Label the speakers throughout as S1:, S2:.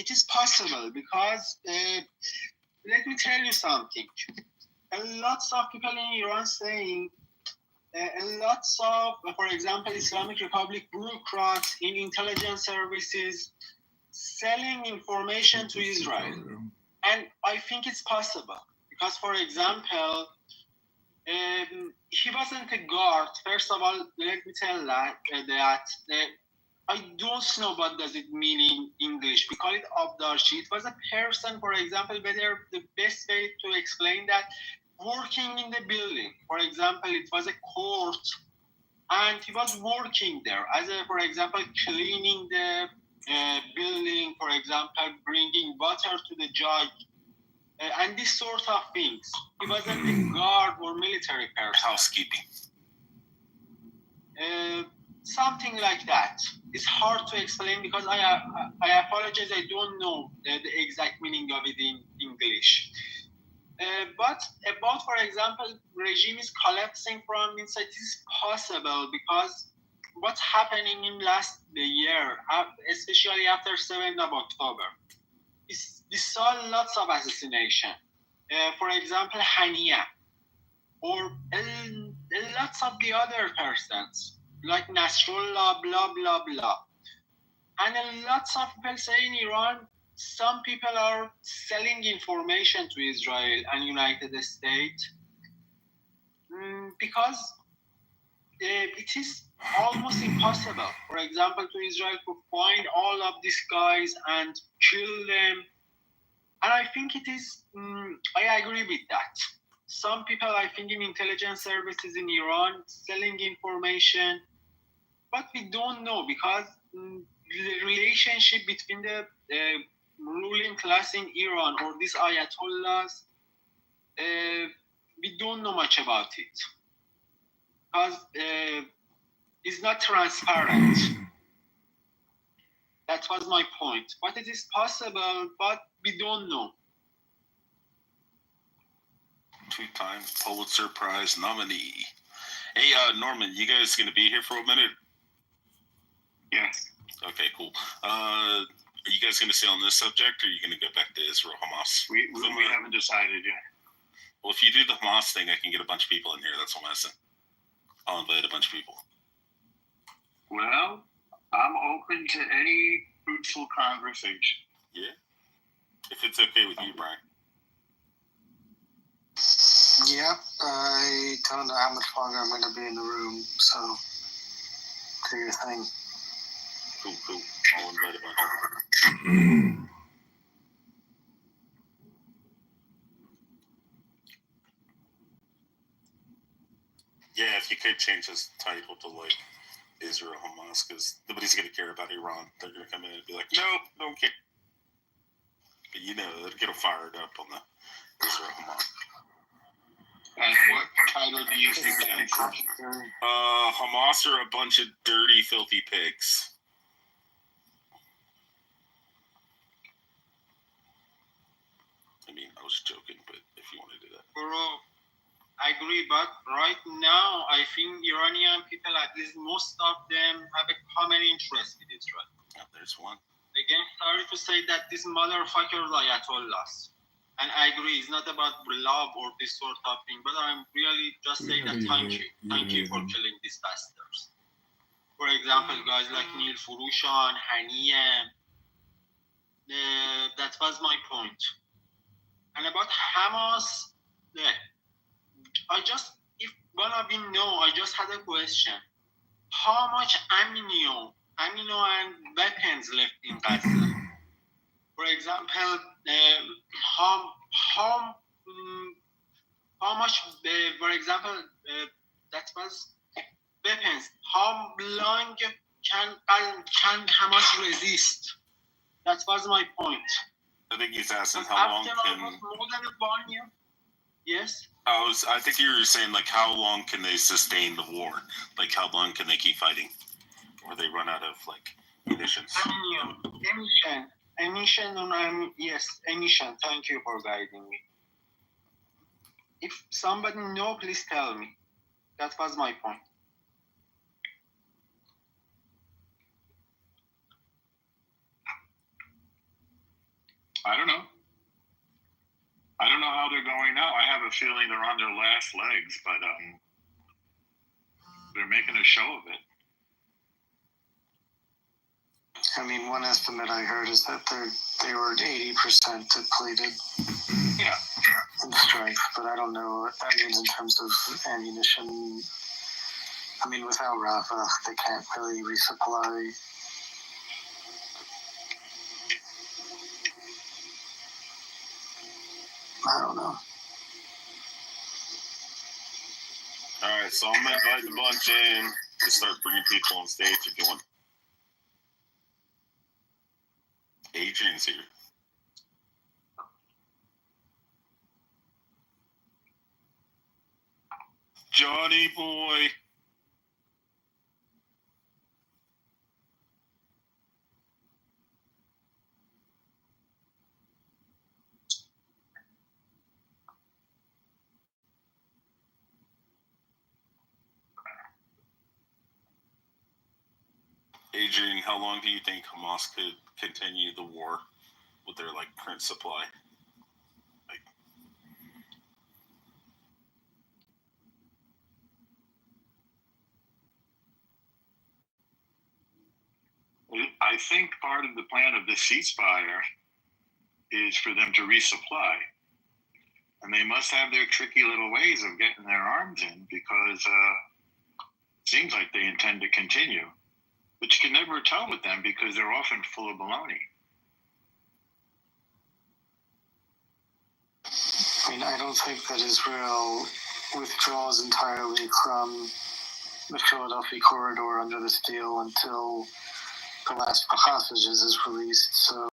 S1: it is possible because let me tell you something. Lots of people in Iran saying, lots of, for example, Islamic Republic bureaucrats in intelligence services selling information to Israel. And I think it's possible because, for example, he wasn't a guard. First of all, let me tell that I don't know what does it mean in English. We call it abdarchi. It was a person, for example, the best way to explain that, working in the building. For example, it was a court, and he was working there as for example, cleaning the building, for example, bringing water to the judge, and this sort of things. He wasn't a guard or military person.
S2: Housekeeping.
S1: Something like that. It's hard to explain because I apologize, I don't know the exact meaning of it in English. But about, for example, regime is collapsing from inside, it is possible because what's happening in last year, especially after 7th of October, we saw lots of assassination. For example, Hania, or lots of the other persons, like Nasrullah, blah, blah, blah. And lots of people say in Iran, some people are selling information to Israel and United States because it is almost impossible, for example, to Israel to find all of these guys and kill them. And I think it is, I agree with that. Some people, I think, in intelligence services in Iran selling information, but we don't know because the relationship between the ruling class in Iran or these ayatollahs, we don't know much about it because it's not transparent. That was my point. But it is possible, but we don't know.
S2: Two-time Pulitzer Prize nominee. Hey, Norman, you guys going to be here for a minute?
S3: Yes.
S2: Okay, cool. Are you guys going to stay on this subject, or are you going to go back to Israel, Hamas?
S3: We haven't decided yet.
S2: Well, if you do the Hamas thing, I can get a bunch of people in here. That's what I'm saying. I'll invite a bunch of people.
S3: Well, I'm open to any fruitful conversation.
S2: Yeah? If it's okay with you, Brian.
S4: Yep, I don't know how much longer I'm going to be in the room, so do your thing.
S2: Cool. I'll invite a bunch of people. Yeah, if you could change this title to, like, Israel Hamas, because nobody's going to care about Iran. They're going to come in and be like, nope, don't care. But, you know, they'll get them fired up on the Israel Hamas.
S3: And what title do you think that is?
S2: Hamas are a bunch of dirty, filthy pigs. I mean, I was joking, but if you want to do that.
S1: Bro, I agree, but right now, I think Iranian people, at least most of them, have a common interest with Israel.
S2: Yeah, there's one.
S1: Again, sorry to say that this motherfucker ayatollahs. And I agree, it's not about love or this sort of thing, but I'm really just saying that thank you. Thank you for killing these bastards. For example, guys like Neil Furushan, Haniyeh, that was my point. And about Hamas, if one of you know, I just had a question. How much ammo and weapons left in Gaza? For example, how much, for example, that was weapons. How long can Hamas resist? That was my point.
S2: I think he's asking how long can...
S1: More than 1 year. Yes.
S2: I think you were saying, like, how long can they sustain the war? Like, how long can they keep fighting? Or they run out of, like, munitions?
S1: Emission. Thank you for guiding me. If somebody knows, please tell me. That was my point.
S3: I don't know. I don't know how they're going now. I have a feeling they're on their last legs, but they're making a show of it.
S4: I mean, one estimate I heard is that they were 80% depleted
S3: Yeah.
S4: in strength, but I don't know what that means in terms of ammunition. I mean, without Rafa, they can't really resupply. I don't know.
S2: All right, so I'm gonna invite the bunch in to start bringing people on stage if you want. Adrian's here. Johnny boy. Adrian, how long do you think Hamas could continue the war with their current supply?
S3: I think part of the plan of the ceasefire is for them to resupply. And they must have their tricky little ways of getting their arms in because it seems like they intend to continue. But you can never tell with them because they're often full of baloney.
S4: I mean, I don't think that Israel withdraws entirely from the Philadelphia corridor under this deal until the last hostages is released. So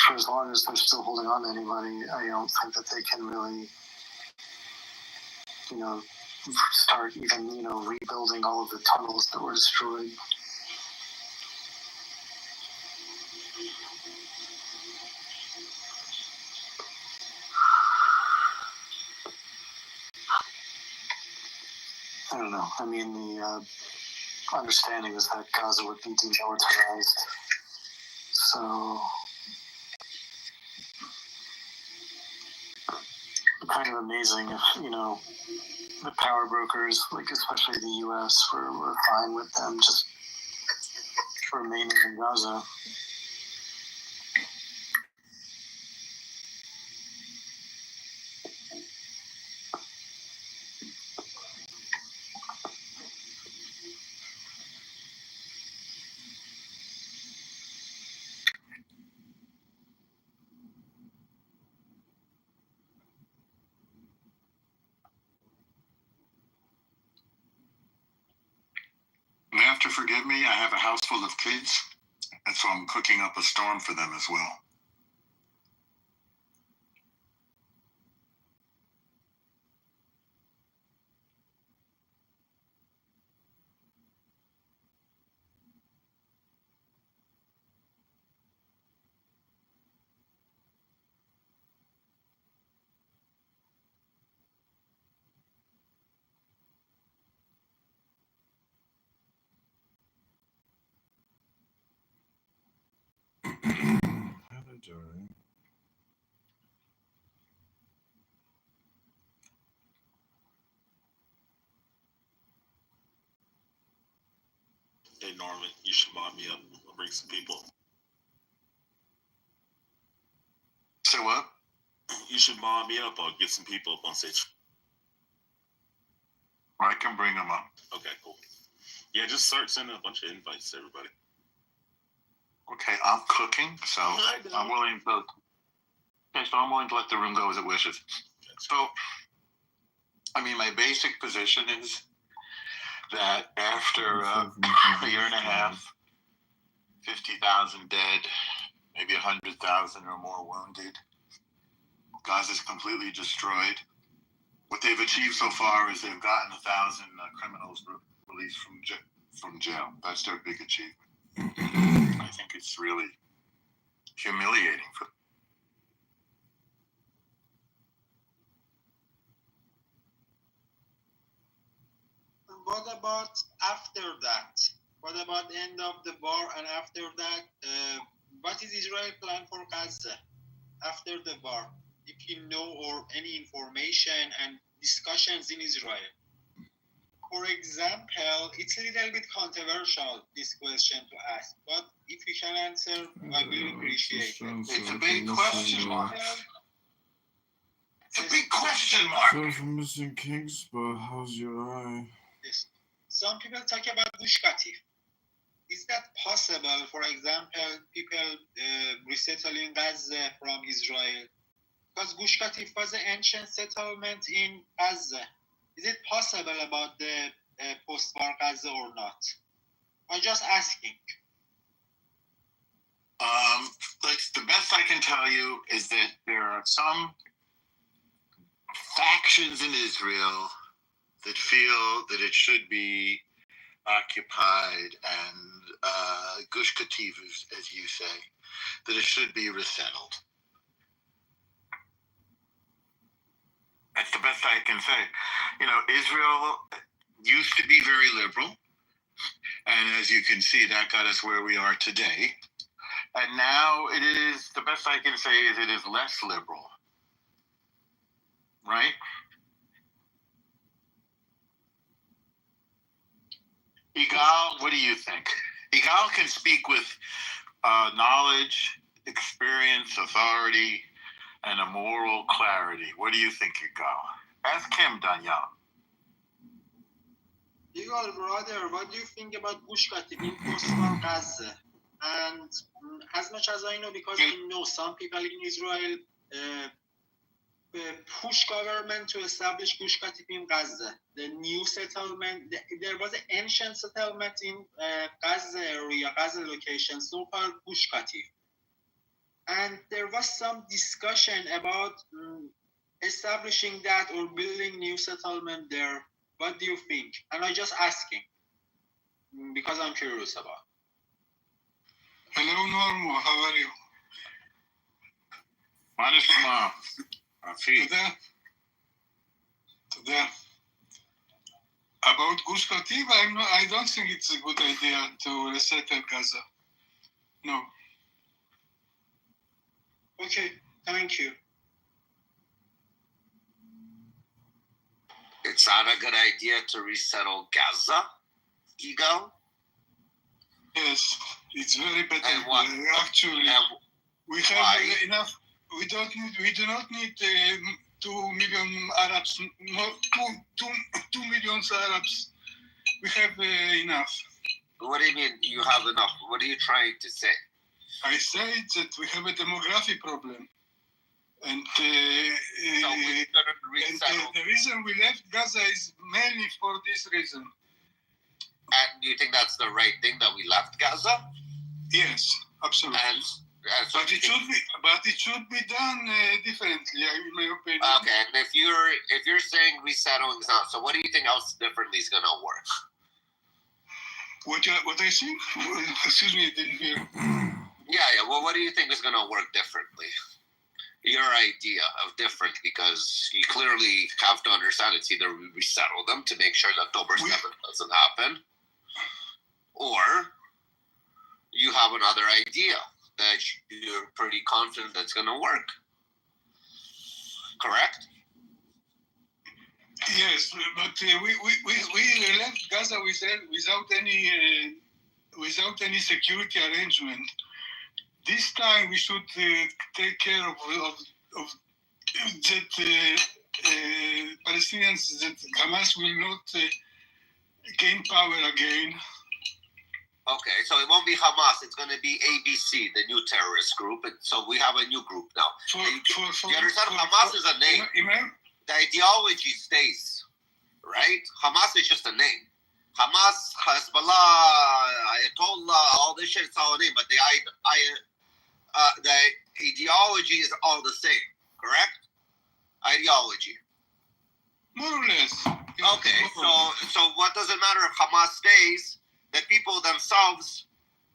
S4: for as long as they're still holding on to anybody, I don't think that they can really, start even, rebuilding all of the tunnels that were destroyed. I don't know. I mean, the understanding is that Gaza would be demilitarized. So kind of amazing if, the power brokers, especially the U.S., were fine with them just remaining in Gaza.
S3: You have to forgive me. I have a house full of kids, and so I'm cooking up a storm for them as well.
S2: Hey Norman, you should mob me up. I'll bring some people.
S3: So what?
S2: You should mob me up. I'll get some people up on stage.
S3: I can bring them up.
S2: Okay, cool. Yeah, just start sending a bunch of invites to everybody.
S3: Okay, I'm cooking, so I'm willing to. Okay, so I'm willing to let the room go as it wishes. So, I mean, my basic position is that after a year and a half, 50,000 dead, maybe 100,000 or more wounded, Gaza's completely destroyed. What they've achieved so far is they've gotten 1,000 criminals released from jail. That's their big achievement. I think it's really humiliating for them.
S1: What about after that? What about the end of the war and after that? What what is Israel's plan for Gaza after the war? If you know or any information and discussions in Israel. For example, it's a little bit controversial, this question to ask, but if you can answer, I will appreciate it.
S3: It's a big question mark. It's a big question mark.
S5: Sorry for missing Kings, but how's your eye?
S1: Yes. Some people talk about Gush Katif. Is that possible? For example, people resettling Gaza from Israel. Because Gush Katif was an ancient settlement in Gaza. Is it possible about the post-war Gaza or not? I'm just asking.
S3: The best I can tell you is that there are some factions in Israel that feel that it should be occupied and Gush Katif, as you say, that it should be resettled. That's the best I can say. You know, Israel used to be very liberal, and as you can see, that got us where we are today. And now it is, the best I can say is it is less liberal. Right? Igal, what do you think? Igal can speak with knowledge, experience, authority, and a moral clarity. What do you think, Igal? Ask him, Daniel.
S1: Igal, brother, what do you think about Gush Katif in post-war Gaza? And as much as I know, because I know some people in Israel push government to establish Gush Katif in Gaza. The new settlement, there was an ancient settlement in Gaza area, Gaza location, so-called Gush Katif. And there was some discussion about establishing that or building new settlement there. What do you think? And I'm just asking because I'm curious about.
S6: Hello, Normo. How are you?
S3: Manishma.
S6: Today. About Gush Katif, I don't think it's a good idea to resettle Gaza. No.
S1: Okay, thank you.
S7: It's not a good idea to resettle Gaza, Igal?
S6: Yes, it's very better.
S7: And what?
S6: Actually, we have
S7: why?
S6: enough. We do not need 2 million Arabs. No, 2 million Arabs. We have enough.
S7: What do you mean you have enough? What are you trying to say?
S6: I said that we have a demographic problem, and
S7: So we're going to resettle.
S6: the reason we left Gaza is mainly for this reason.
S7: And do you think that's the right thing that we left Gaza?
S6: Yes, absolutely.
S7: And so
S6: But it should be done differently, in my opinion.
S7: okay, and if you're saying resettling is not, so what do you think else differently is going to work?
S6: What I think? Excuse me, I didn't hear.
S7: Yeah. Well, what do you think is going to work differently? Your idea of different, because you clearly have to understand it's either we resettle them to make sure that October 7th doesn't happen, or you have another idea that you're pretty confident that's going to work. Correct?
S6: Yes, but we left Gaza without any security arrangement. This time we should take care of that Palestinians, that Hamas will not gain power again.
S7: Okay, so it won't be Hamas. It's going to be ABC, the new terrorist group. And so we have a new group now. You understand? Hamas is a name. The ideology stays, right? Hamas is just a name. Hamas, Hezbollah, Ayatollah, all this shit is all a name, but the ideology is all the same, correct? Ideology.
S6: More or less.
S7: Okay, so what does it matter if Hamas stays? The people themselves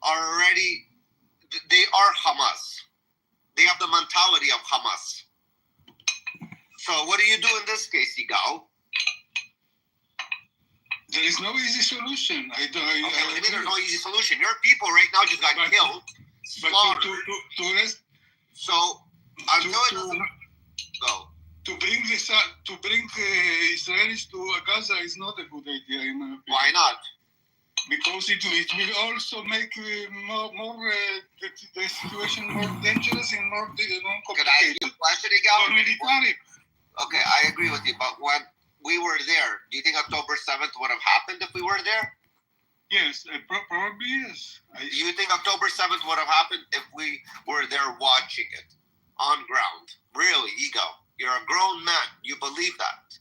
S7: are already, they are Hamas. They have the mentality of Hamas. So what do you do in this case, Igal?
S6: There is no easy solution.
S7: There's no easy solution. Your people right now just got killed.
S6: But
S7: slaughtered.
S6: to rest,
S7: So until it
S6: to,
S7: doesn't go.
S6: to bring Israelis to Gaza is not a good idea in my opinion.
S7: Why not?
S6: Because it will also make the situation more dangerous and more
S7: Could I ask
S6: complicated
S7: you a question
S6: for
S7: again?
S6: military.
S7: Okay, I agree with you, but when we were there, do you think October 7th would have happened if we were there?
S6: Yes, probably yes.
S7: Do you think October 7th would have happened if we were there watching it on ground? Really, Ego? You're a grown man. You believe that?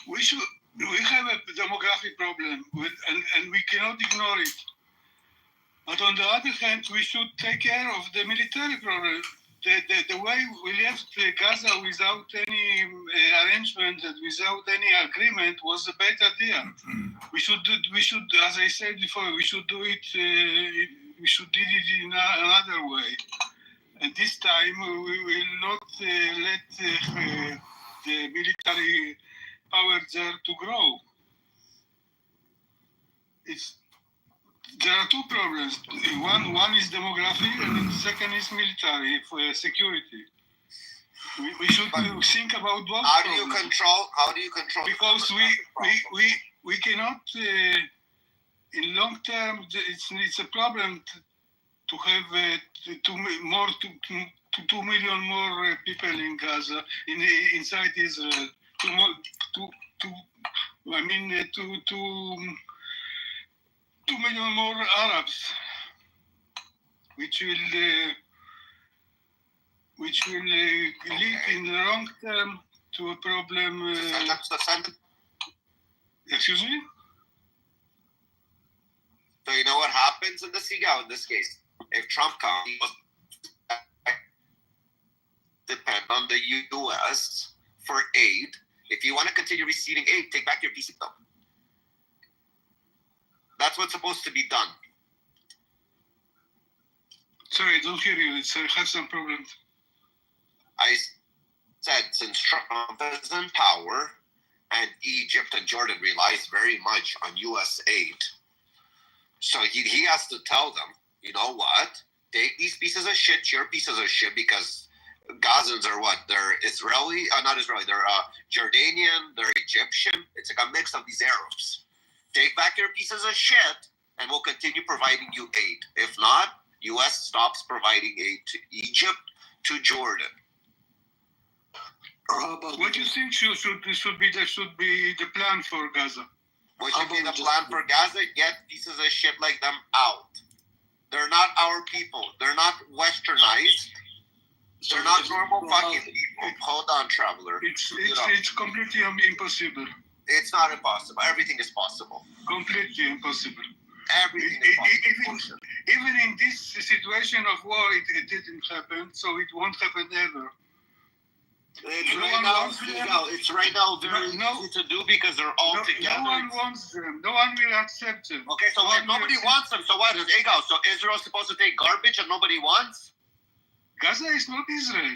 S6: We have a demographic problem, and we cannot ignore it. But on the other hand, we should take care of the military problem. The way we left Gaza without any arrangement and without any agreement was a bad idea. We should, as I said before, we should do it. We should do it in another way. And this time, we will not let the military power there to grow. There are two problems. One is demography, and the second is military security. We should think about both.
S7: How do you control?
S6: Because we cannot in long term. It's a problem to have 2 million more people in Gaza inside Israel. 2 million more Arabs, which will lead in the long term to a problem. Excuse me?
S7: So you know what happens in this case? If Trump comes, he must depend on the U.S. for aid. If you want to continue receiving aid, take back your peace bill. That's what's supposed to be done.
S6: Sorry, I don't hear you. I have some problems.
S7: I said since Trump is in power and Egypt and Jordan relies very much on U.S. aid, so he has to tell them, you know what? Take these pieces of shit, your pieces of shit, because Gazans are what? They're Israeli, not Israeli, they're Jordanian, they're Egyptian. It's like a mix of these Arabs. Take back your pieces of shit, and we'll continue providing you aid. If not, U.S. stops providing aid to Egypt, to Jordan.
S6: What do you think should be the plan for Gaza?
S7: What should be the plan for Gaza? Get pieces of shit like them out. They're not our people. They're not westernized. They're not normal fucking people. Hold on, traveler.
S6: It's completely impossible.
S7: It's not impossible. Everything is possible.
S6: Completely impossible.
S7: Everything is possible.
S6: Even in this situation of war, it didn't happen, so it won't happen ever.
S7: It's right now very easy to do because they're all together.
S6: No one wants them. No one will accept them.
S7: Okay, so if nobody wants them, so what? So Israel's supposed to take garbage and nobody wants?
S6: Gaza is not Israel.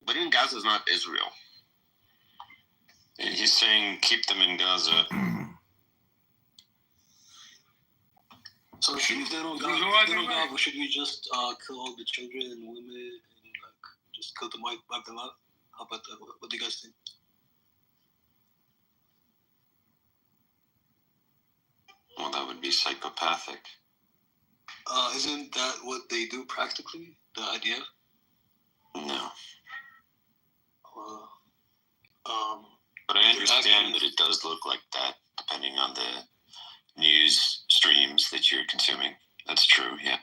S7: But in Gaza is not Israel.
S8: He's saying keep them in Gaza.
S9: So if they don't go, should we just kill all the children and women and just kill them, wipe them out? How about that? What do you guys think?
S8: Well, that would be psychopathic.
S9: Isn't that what they do practically? The idea?
S8: No.
S9: But
S8: I understand that it does look like that, depending on the news streams that you're consuming. That's true, yeah.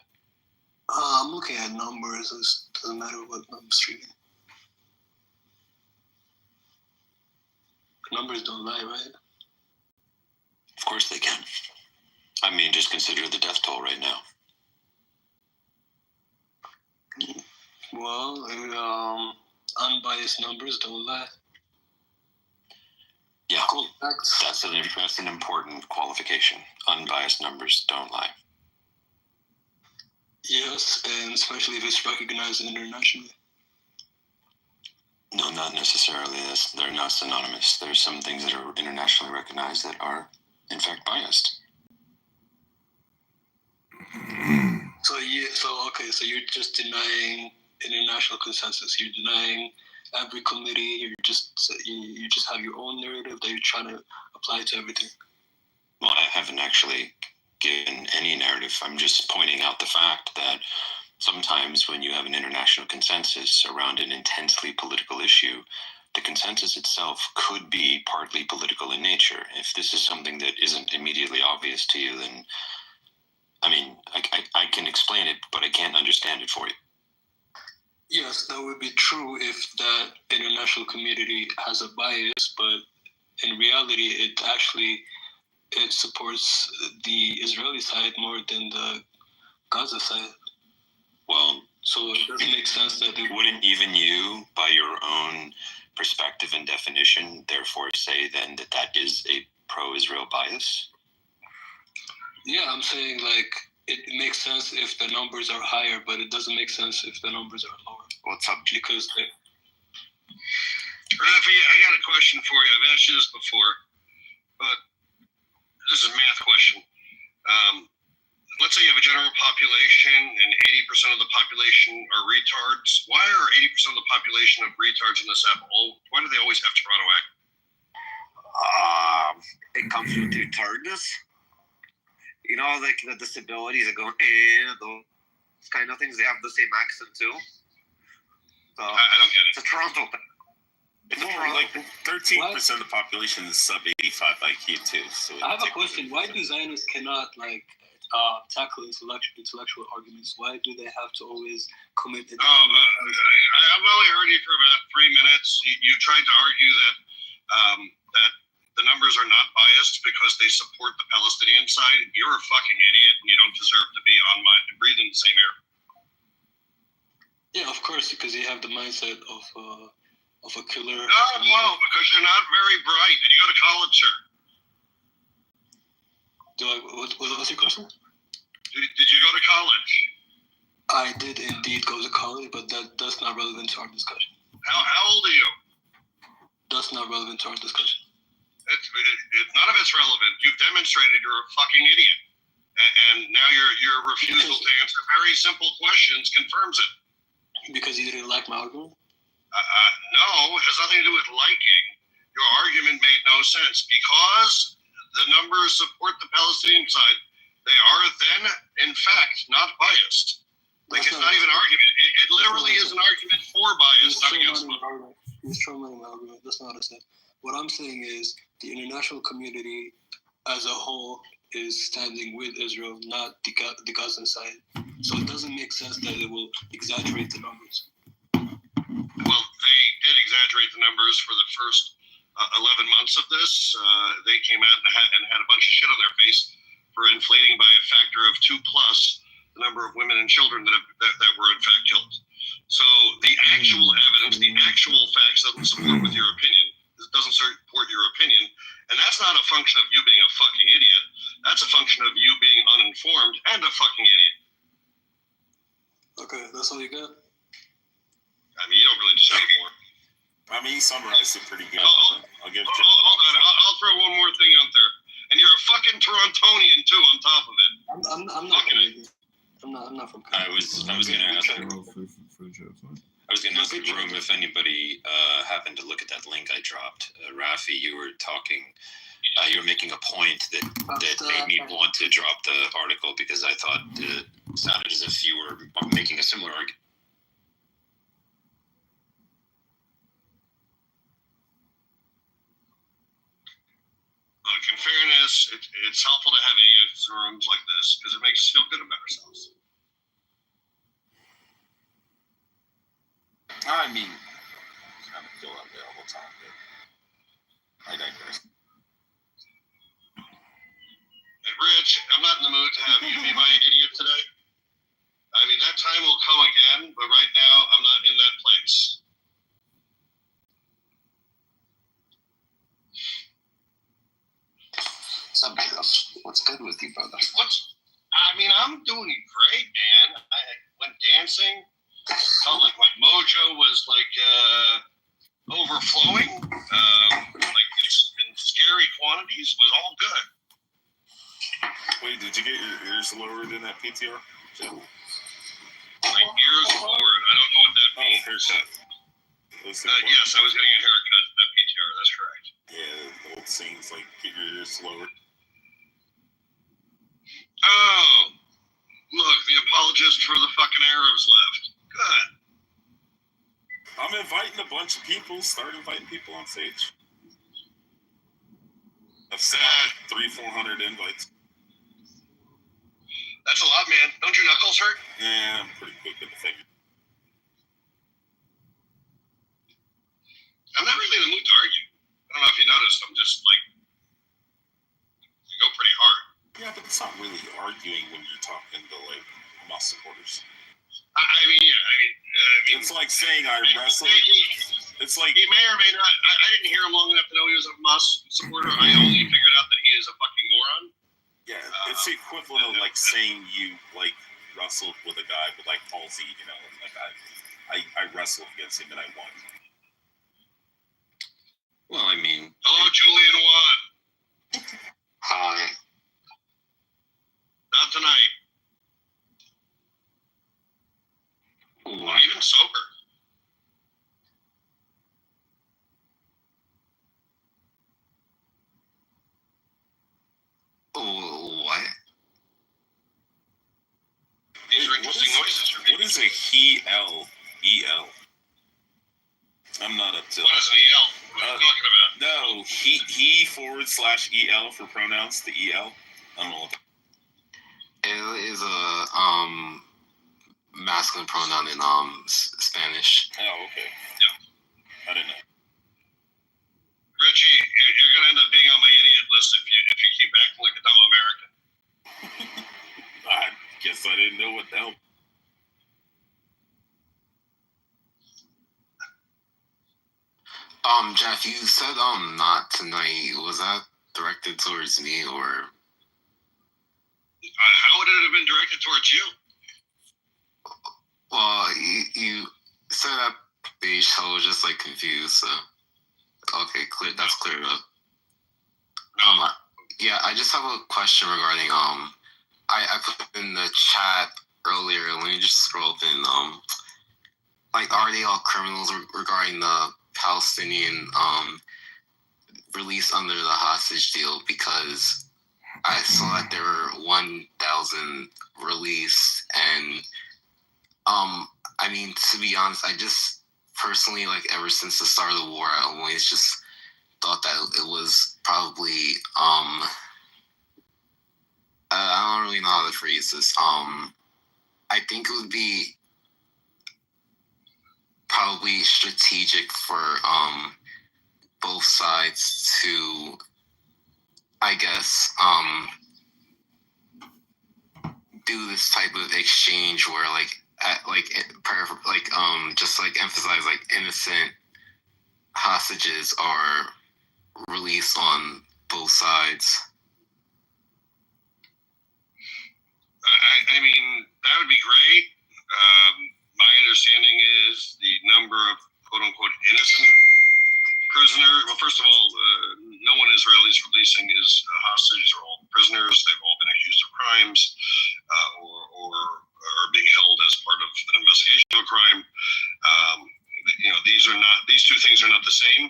S9: I'm looking at numbers. It doesn't matter what I'm streaming. Numbers don't lie, right?
S8: Of course they can. I mean, just consider the death toll right now.
S9: Well, unbiased numbers don't lie.
S8: Yeah,
S9: Cool.
S8: that's an important qualification. Unbiased numbers don't lie.
S9: Yes, and especially if it's recognized internationally.
S8: No, not necessarily. They're not synonymous. There's some things that are internationally recognized that are, in fact, biased.
S9: So you're just denying international consensus. You're denying every committee. You just have your own narrative that you're trying to apply to everything.
S8: Well, I haven't actually given any narrative. I'm just pointing out the fact that sometimes when you have an international consensus around an intensely political issue, the consensus itself could be partly political in nature. If this is something that isn't immediately obvious to you, then, I mean, I can explain it, but I can't understand it for you.
S9: Yes, that would be true if the international community has a bias, but in reality, it supports the Israeli side more than the Gaza side.
S8: Well,
S9: so it doesn't make sense that they
S8: wouldn't even you, by your own perspective and definition, therefore say then that is a pro-Israel bias?
S9: Yeah, I'm saying like it makes sense if the numbers are higher, but it doesn't make sense if the numbers are lower.
S3: What's up,
S9: Because
S10: Rafi, I got a question for you. I've asked you this before, but this is a math question. Let's say you have a general population and 80% of the population are retards. Why are 80% of the population of retards in this app why do they always have Toronto act?
S11: It comes with retardness. You know, like the disabilities that go, those kind of things, they have the same accent too. So,
S10: I don't get it.
S11: It's a Toronto thing.
S2: Like 13% of the population is sub 85 IQ too. So
S9: I have a question. Why do Zionists cannot tackle intellectual arguments? Why do they have to always commit?
S10: I've only heard you for about 3 minutes. You tried to argue that that the numbers are not biased because they support the Palestinian side. You're a fucking idiot, and you don't deserve to be breathing the same air.
S9: Yeah, of course, because you have the mindset of a killer.
S10: No, because you're not very bright. Did you go to college, sir?
S9: What's your question?
S10: Did you go to college?
S9: I did indeed go to college, but that's not relevant to our discussion.
S10: How old are you?
S9: That's not relevant to our discussion.
S10: None of it's relevant. You've demonstrated you're a fucking idiot, and now your refusal to answer very simple questions confirms it.
S9: Because you didn't like my argument?
S10: No, it has nothing to do with liking. Your argument made no sense because the numbers support the Palestinian side. They are then, in fact, not biased. Like, it's not even an argument. It literally is an argument for bias, not against bias.
S9: You're strong-lining my argument. That's not what I said. What I'm saying is the international community as a whole is standing with Israel, not the Gaza side. So it doesn't make sense that it will exaggerate the numbers.
S10: Well, they did exaggerate the numbers for the first 11 months of this. They came out and had a bunch of shit on their face for inflating by a factor of 2+ the number of women and children that were in fact killed. So the actual evidence, the actual facts doesn't support with your opinion. It doesn't support your opinion. And that's not a function of you being a fucking idiot. That's a function of you being uninformed and a fucking idiot.
S9: Okay, that's all you got?
S10: I mean, you don't really deserve more.
S2: I mean, he summarized it pretty good. I'll give it to
S10: Hold on. I'll throw one more thing out there. And you're a fucking Torontonian, too, on top of it.
S9: I'm not Canadian. I'm not from Canada.
S8: I was going to ask the room if anybody happened to look at that link I dropped. Rafi, you were talking, you were making a point that made me want to drop the article because I thought it sounded as if you were making a similar argument.
S10: Look, in fairness, it's helpful to have idiots in rooms like this because it makes us feel good about ourselves.
S2: I mean, it's kind of still out there all the time, but I digress.
S10: Hey, Rich, I'm not in the mood to have you be my idiot today. I mean, that time will come again, but right now I'm not in that place.
S11: What's good with you, brother?
S10: I'm doing great, man. I went dancing. Felt like my mojo was overflowing, in scary quantities. Was all good.
S2: Wait, did you get your ears lowered in that PTR?
S10: Like years forward. I don't know what that means.
S2: Haircut.
S10: Yes, I was getting a haircut at PTR. That's correct.
S2: Yeah, the old sayings like get your ears slower.
S10: Oh, look, the apologist for the fucking Arabs left. Good.
S2: I'm inviting a bunch of people. Start inviting people on stage. I've sent out 300-400 invites.
S10: That's a lot, man. Don't your knuckles hurt?
S2: Yeah, I'm pretty quick with the finger.
S10: I'm not really in the mood to argue. I don't know if you noticed. I'm just like, we go pretty hard.
S2: Yeah, but it's not really arguing when you're talking to like Hamas supporters.
S10: I mean,
S2: it's like saying I wrestle. It's like
S10: he may or may not. I didn't hear him long enough to know he was a Hamas supporter. I only figured out that he is a fucking moron.
S2: Yeah, it's the equivalent of like saying you like wrestled with a guy with like palsy. You know, like I wrestled against him and I won.
S8: Well, I mean,
S10: hello, Julian Wan.
S3: Hi.
S10: Not tonight.
S8: what?
S10: Even sober.
S8: What?
S10: These are interesting noises for people.
S2: What is a he-el? E-L? I'm not up to
S10: What is an EL? What are you talking about?
S2: No, he/EL for pronouns, the EL. I don't know what that
S8: It is a masculine pronoun in Spanish.
S2: Oh, okay.
S10: Yeah.
S2: I didn't know.
S10: Richie, you're going to end up being on my idiot list if you keep acting like a dumb American.
S2: I guess I didn't know what the hell.
S8: Jeff, you said not tonight. Was that directed towards me or?
S10: How would it have been directed towards you?
S8: Well, you said that page, so I was just like confused. So, okay, clear. That's cleared up. Yeah, I just have a question regarding I put in the chat earlier. Let me just scroll up in like, are they all criminals regarding the Palestinian release under the hostage deal? Because I saw that there were 1,000 released, and I mean, to be honest, I just personally, like, ever since the start of the war, I always just thought that it was probably I don't really know how to phrase this. I think it would be probably strategic for both sides to, I guess, do this type of exchange where just like emphasize like innocent hostages are released on both sides.
S10: I mean, that would be great. My understanding is the number of quote-unquote innocent prisoners. Well, first of all, no one Israelis releasing is hostages or all prisoners. They've all been accused of crimes or are being held as part of an investigation of a crime. These two things are not the same.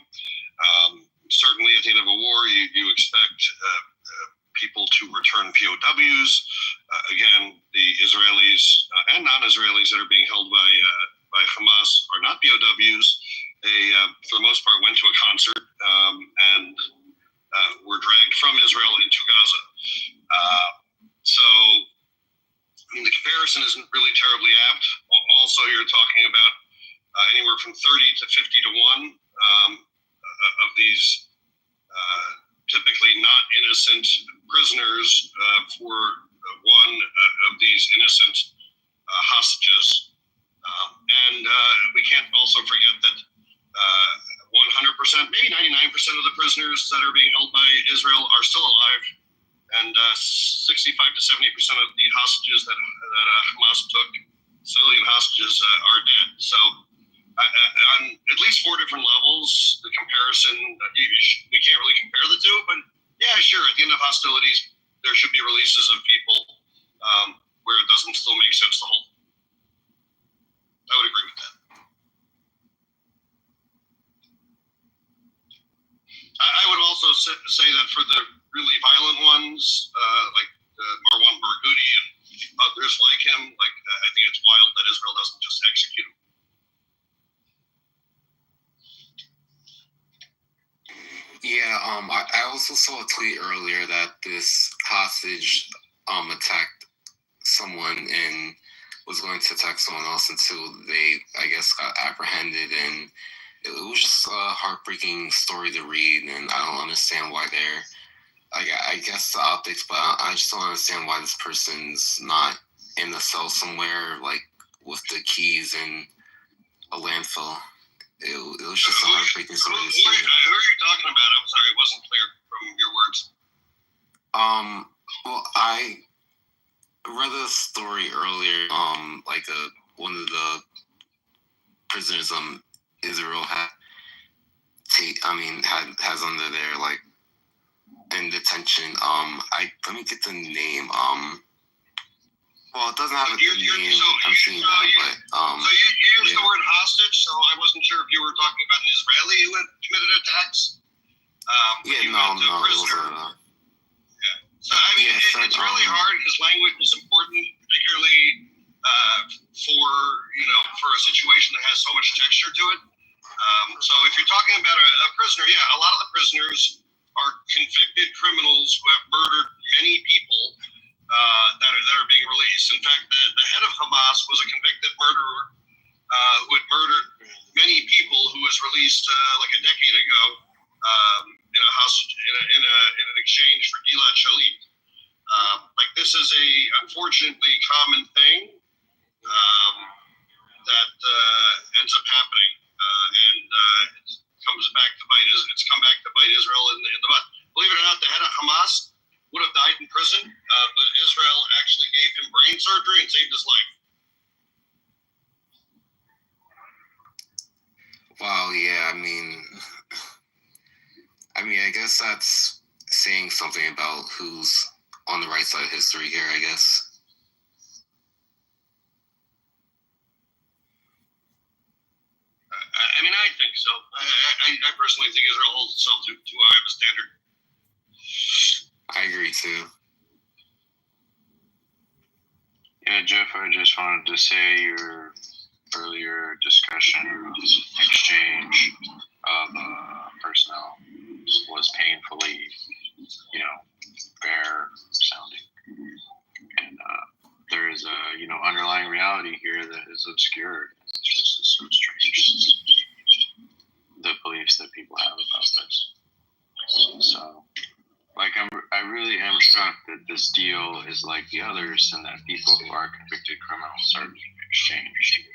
S10: Certainly, at the end of a war, you expect people to return POWs. Again, the Israelis and non-Israelis that are being held by Hamas are not POWs. They, for the most part, went to a concert and were dragged from Israel into Gaza. So, I mean, the comparison isn't really terribly apt. Also, you're talking about anywhere from 30 to 50 to 1 of these typically not innocent prisoners for one of these innocent hostages. And we can't also forget that 100%, maybe 99% of the prisoners that are being held by Israel are still alive. And 65 to 70% of the hostages that Hamas took, civilian hostages, are dead. So on at least 4 different levels, the comparison, we can't really compare the two, but yeah, sure, at the end of hostilities, there should be releases of people. where it doesn't still make sense to hold. I would agree with that. I would also say that for the really violent ones, like Marwan Barghouti and others like him, I think it's wild that Israel doesn't just execute him.
S8: Yeah, I also saw a tweet earlier that this hostage attacked someone and was going to attack someone else until they, I guess, got apprehended, and it was just a heartbreaking story to read, and I don't understand why they're, I guess the optics, but I just don't understand why this person's not in a cell somewhere, like, with the keys in a landfill. It was just a heartbreaking story to see.
S10: Who are you talking about? I'm sorry, it wasn't clear from your words.
S8: Well, I read a story earlier, like one of the prisoners Israel has under there, like, in detention. Let me get the name. Well, it doesn't have a name. I'm seeing that, but
S10: So you used the word hostage, so I wasn't sure if you were talking about an Israeli who had committed attacks.
S8: No.
S10: So I mean, it's really hard because language is important, particularly for a situation that has so much texture to it. So if you're talking about a prisoner, a lot of the prisoners are convicted criminals who have murdered many people that are being released. In fact, the head of Hamas was a convicted murderer who had murdered many people, who was released like a decade ago in a house in an exchange for Gilad Shalit. This is a unfortunately common thing that ends up happening, and it comes back to bite. It's come back to bite Israel in the butt. Believe it or not, the head of Hamas would have died in prison, but Israel actually gave him brain surgery and saved his life.
S8: Wow, yeah, I guess that's saying something about who's on the right side of history here, I guess.
S10: I think so. I personally think Israel holds itself to too high of a standard.
S8: I agree too.
S12: Yeah, Jeff, I just wanted to say your earlier discussion, exchange of personnel was painfully, fair sounding. And there is a, underlying reality here that is obscured. It's just so strange, the beliefs that people have about this. So, I really am shocked that this deal is like the others, and that people who are convicted criminals are being exchanged.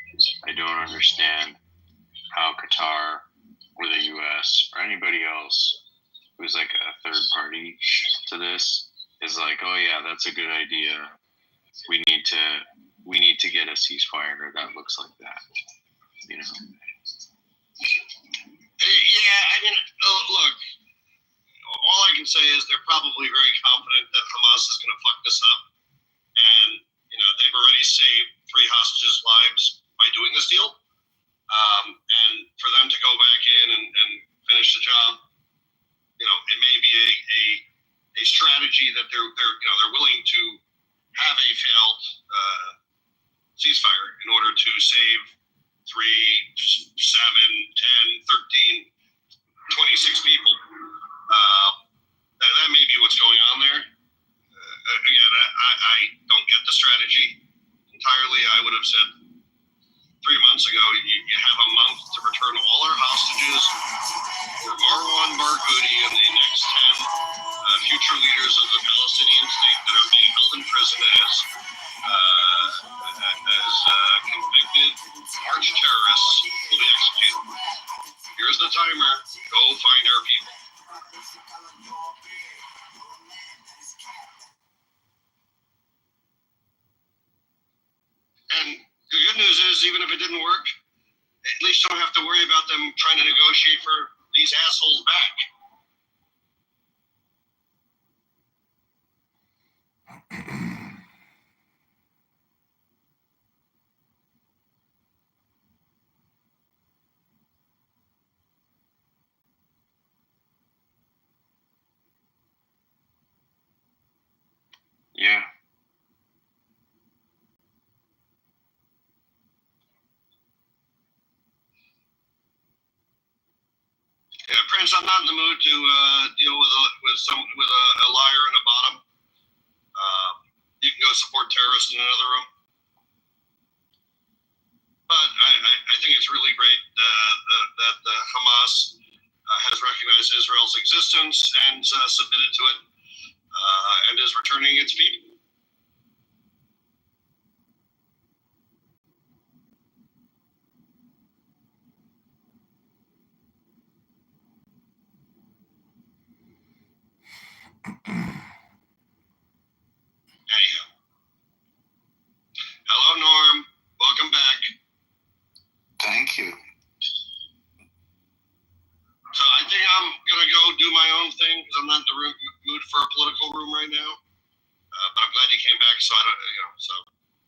S12: I don't understand how Qatar or the U.S. or anybody else who's like a third party to this is like, oh yeah, that's a good idea. We need to get a ceasefire that looks like that.
S10: Look, all I can say is they're probably very confident that Hamas is going to fuck this up, and they've already saved 3 hostages' lives by doing this deal. And for them to go back in and finish the job, it may be a strategy that they're willing to have a failed ceasefire in order to save 3, 7, 10, 13, 26 people. That may be what's going on there. Again, I don't get the strategy entirely. I would have said 3 months ago, you have a month to return all our hostages for Marwan Barghouti and the next 10 future leaders of the Palestinian state that are being held in prison as convicted arch terrorists will be executed. Here's the timer. Go find our people. And the good news is, even if it didn't work, at least you don't have to worry about them trying to negotiate for these assholes back.
S12: Yeah.
S10: Yeah, Prince, I'm not in the mood to deal with a liar and a bottom. You can go support terrorists in another room. But I think it's really great that Hamas has recognized Israel's existence and submitted to it and is returning its people. Anyhow. Hello, Norm. Welcome back.
S3: Thank you.
S10: So I think I'm gonna go do my own thing because I'm not in the mood for a political room right now. But I'm glad you came back. So I don't,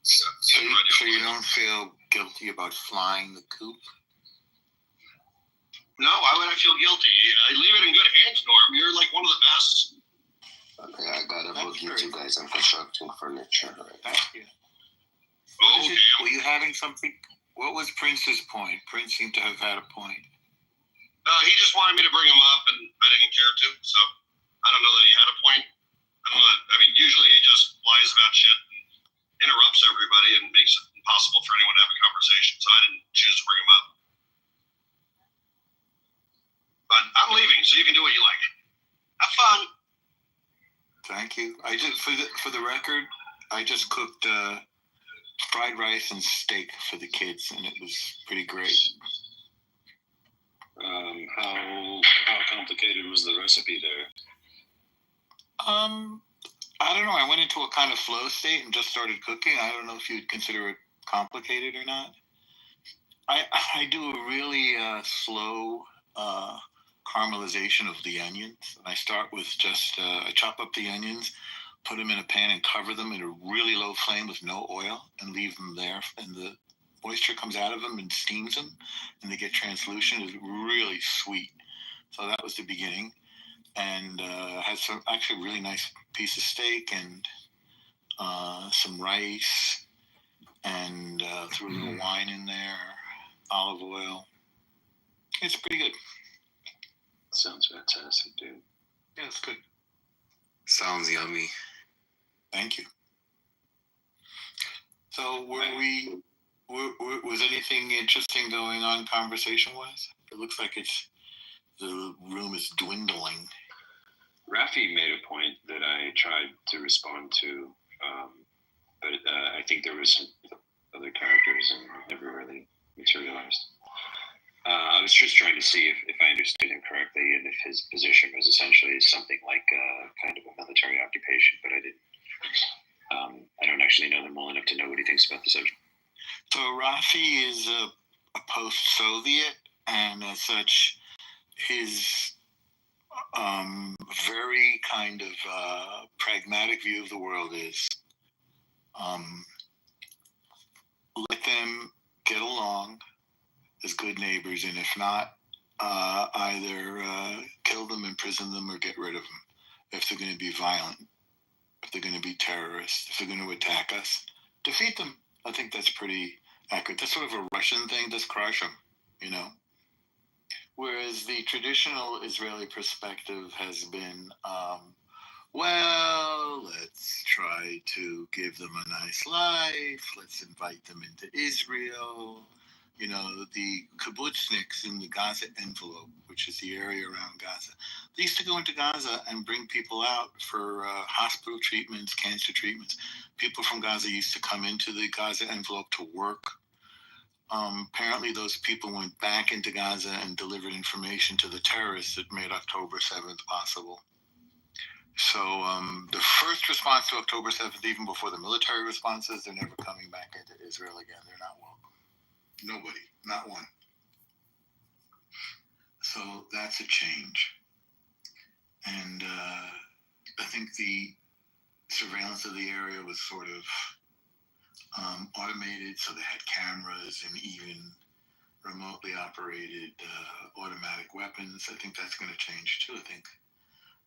S3: So you don't feel guilty about flying the coop?
S10: No, why would I feel guilty? I leave it in good hands, Norm. You're like one of the best.
S7: Okay, I gotta book you two guys. I'm constructing furniture.
S3: Thank you.
S10: Oh, okay.
S3: Were you having something? What was Prince's point? Prince seemed to have had a point.
S10: He just wanted me to bring him up, and I didn't care to. So I don't know that he had a point. I mean, usually he just lies about shit and interrupts everybody and makes it impossible for anyone to have a conversation. So I didn't choose to bring him up. But I'm leaving, so you can do what you like. Have fun.
S3: Thank you. I just for the record, I just cooked fried rice and steak for the kids, and it was pretty great.
S8: How complicated was the recipe there?
S3: I don't know. I went into a kind of flow state and just started cooking. I don't know if you'd consider it complicated or not. I do a really slow caramelization of the onions. And I start with just I chop up the onions, put them in a pan and cover them at a really low flame with no oil and leave them there. And the moisture comes out of them and steams them, and they get translucent. It's really sweet. So that was the beginning. And had some actually really nice piece of steak and some rice, and threw a little wine in there, olive oil. It's pretty good.
S8: Sounds fantastic, dude.
S3: Yeah, it's good.
S7: Sounds yummy.
S3: Thank you. So was anything interesting going on conversation-wise? It looks like the room is dwindling.
S8: Rafi made a point that I tried to respond to, but I think there was some other characters and never really materialized. I was just trying to see if I understood him correctly and if his position was essentially something like kind of a military occupation, but I didn't. I don't actually know him well enough to know what he thinks about the subject.
S3: So Rafi is a post-Soviet, and as such, his very kind of pragmatic view of the world is let them get along as good neighbors, and if not, either kill them, imprison them, or get rid of them if they're going to be violent, if they're going to be terrorists, if they're going to attack us. Defeat them. I think that's pretty accurate. That's sort of a Russian thing, just crush them, you know. Whereas the traditional Israeli perspective has been, well, let's try to give them a nice life. Let's invite them into Israel. You know, the kibbutzniks in the Gaza envelope, which is the area around Gaza, they used to go into Gaza and bring people out for hospital treatments, cancer treatments. People from Gaza used to come into the Gaza envelope to work. Apparently those people went back into Gaza and delivered information to the terrorists that made October 7th possible. So the first response to October 7th, even before the military responses, they're never coming back into Israel again. They're not welcome. Nobody, not one. So that's a change. And I think the surveillance of the area was sort of automated, so they had cameras and even remotely operated automatic weapons. I think that's going to change too. I think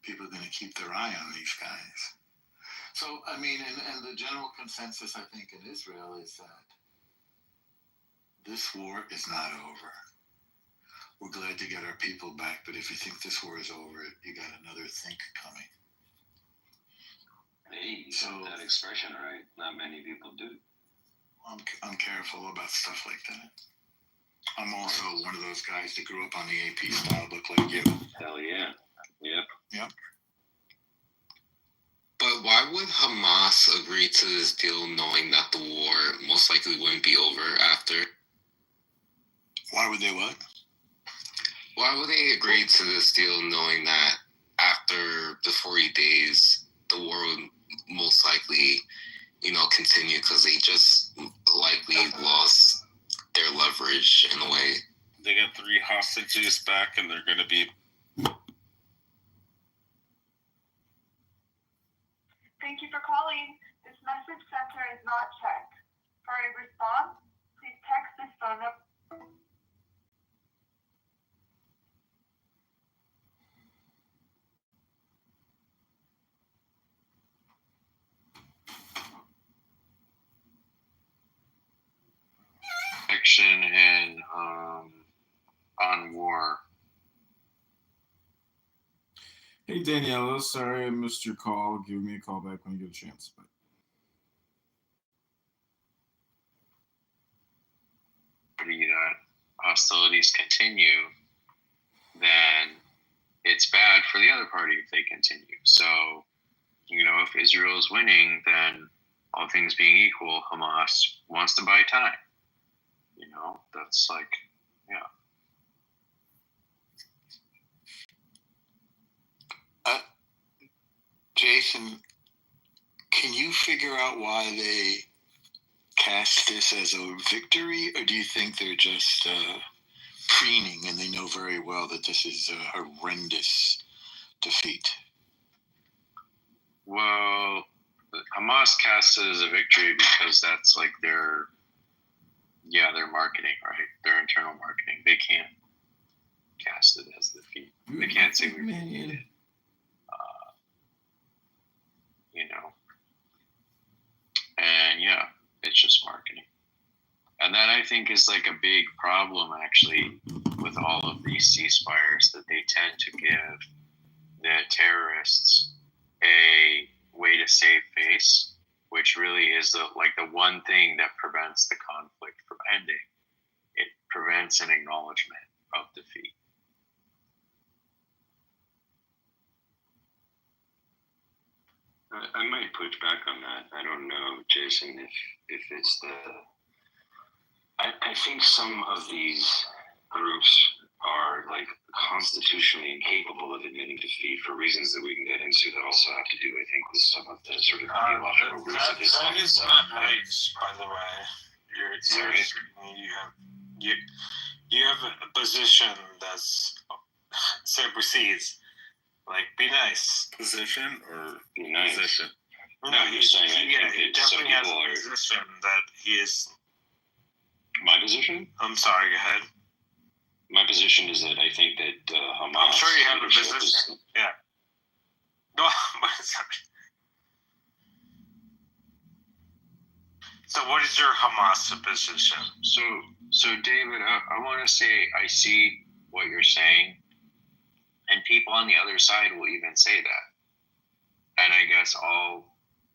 S3: people are going to keep their eye on these guys. So, I mean, and the general consensus, I think, in Israel is that this war is not over. We're glad to get our people back, but if you think this war is over, you got another think coming.
S8: Hey, you got that expression right. Not many people do.
S3: I'm careful about stuff like that. I'm also one of those guys that grew up on the AP style book like you.
S8: Hell yeah. Yep.
S3: Yep.
S13: But why would Hamas agree to this deal knowing that the war most likely wouldn't be over after?
S3: Why would they what?
S13: Why would they agree to this deal knowing that after the 40 days, the war would most likely, continue because they just likely lost their leverage in a way?
S2: They got 3 hostages back, and they're going to be...
S14: Thank you for calling. This message center is not checked. For a response, please text this phone number.
S12: Action and on war.
S5: Hey Daniela, sorry I missed your call. Give me a call back when you get a chance. Bye.
S12: That hostilities continue, then it's bad for the other party if they continue. So, if Israel is winning, then all things being equal, Hamas wants to buy time. That's like, yeah.
S3: Jason, can you figure out why they cast this as a victory, or do you think they're just preening and they know very well that this is a horrendous defeat?
S12: Well, Hamas casts it as a victory because that's like their marketing, right? Their internal marketing. They can't cast it as defeat. They can't say we defeated. And yeah, it's just marketing. And that I think is like a big problem actually with all of these ceasefires, that they tend to give the terrorists a way to save face, which really is the one thing that prevents the conflict from ending. It prevents an acknowledgement of defeat.
S8: I might push back on that. I don't know, Jason, if it's the... I think some of these groups are constitutionally incapable of admitting defeat for reasons that we can get into that also have to do, I think, with some of the sort of theological roots of Islam.
S2: That is not right, by the way. You have a position that's supersedes. Be nice.
S8: Position or be nice? Position. No, you're saying
S2: he definitely has a position that he is.
S8: My position?
S2: I'm sorry, go ahead.
S8: My position is that I think that Hamas...
S2: I'm sure you have a position. Yeah. No, sorry. So what is your Hamas position?
S12: So David, I want to say I see what you're saying, and people on the other side will even say that. And I guess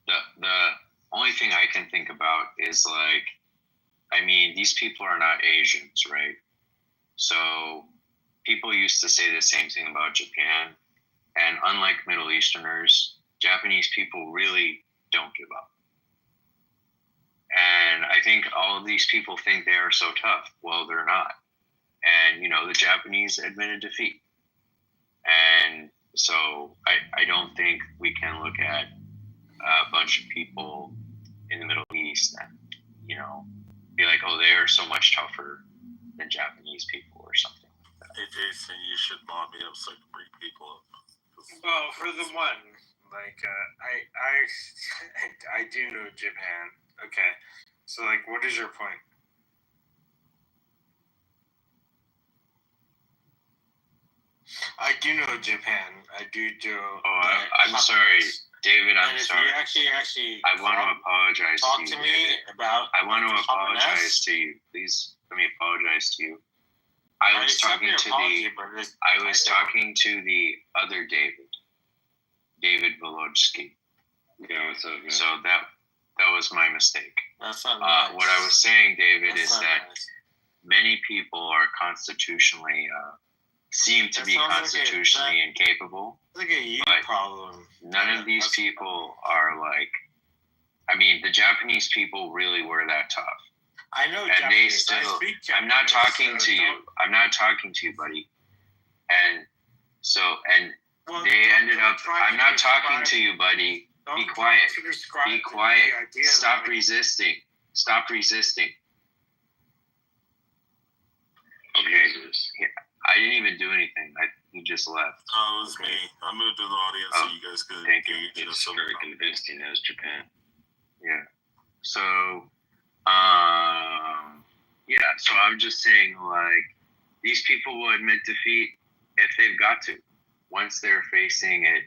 S12: the only thing I can think about is these people are not Asians, right? So people used to say the same thing about Japan, and unlike Middle Easterners, Japanese people really don't give up. And I think all of these people think they are so tough. Well, they're not. And, the Japanese admitted defeat. And so I don't think we can look at a bunch of people in the Middle East and, be like, oh, they are so much tougher than Japanese people or something like that.
S2: Hey, Jason, you should mod me up so I can bring people up.
S15: Well, for the one, I do know Japan. Okay. So, what is your point? I do know Japan. I do.
S12: I'm sorry. David, I'm
S15: and if
S12: sorry.
S15: you actually
S12: I want to apologize
S15: talk
S12: to you.
S15: to me about.
S12: I want to
S15: the
S12: apologize to you. Please let me apologize to you. I was talking to the other David Volodski.
S15: Yeah,
S12: so that was my mistake.
S15: That's not nice.
S12: What I was saying, David,
S15: That's
S12: is
S15: not
S12: that
S15: nice.
S12: many people are constitutionally seem to
S15: That
S12: be
S15: sounds like
S12: constitutionally incapable.
S15: Like a you
S12: but
S15: problem.
S12: None of these people are like. I mean, the Japanese people really were that tough.
S15: I know
S12: And
S15: Japanese.
S12: they still.
S15: I speak Japanese.
S12: I'm not talking
S15: so
S12: to you.
S15: don't-
S12: I'm not talking to you, buddy. And so
S15: Well,
S12: they
S15: don't-
S12: ended
S15: don't
S12: up.
S15: try
S12: I'm
S15: to
S12: not talking
S15: describe-
S12: to you, buddy.
S15: don't
S12: Be
S15: try
S12: quiet.
S15: to describe
S12: Be
S15: the
S12: quiet.
S15: idea
S12: Stop
S15: that-
S12: resisting. Stop resisting. Okay. Yeah, I didn't even do anything. You just left.
S2: Oh, it was me. I moved to the audience so you guys could
S12: thank you.
S2: engage.
S12: It's very convinced he knows Japan. Yeah. So, so I'm just saying, like, these people will admit defeat if they've got to. Once they're facing it,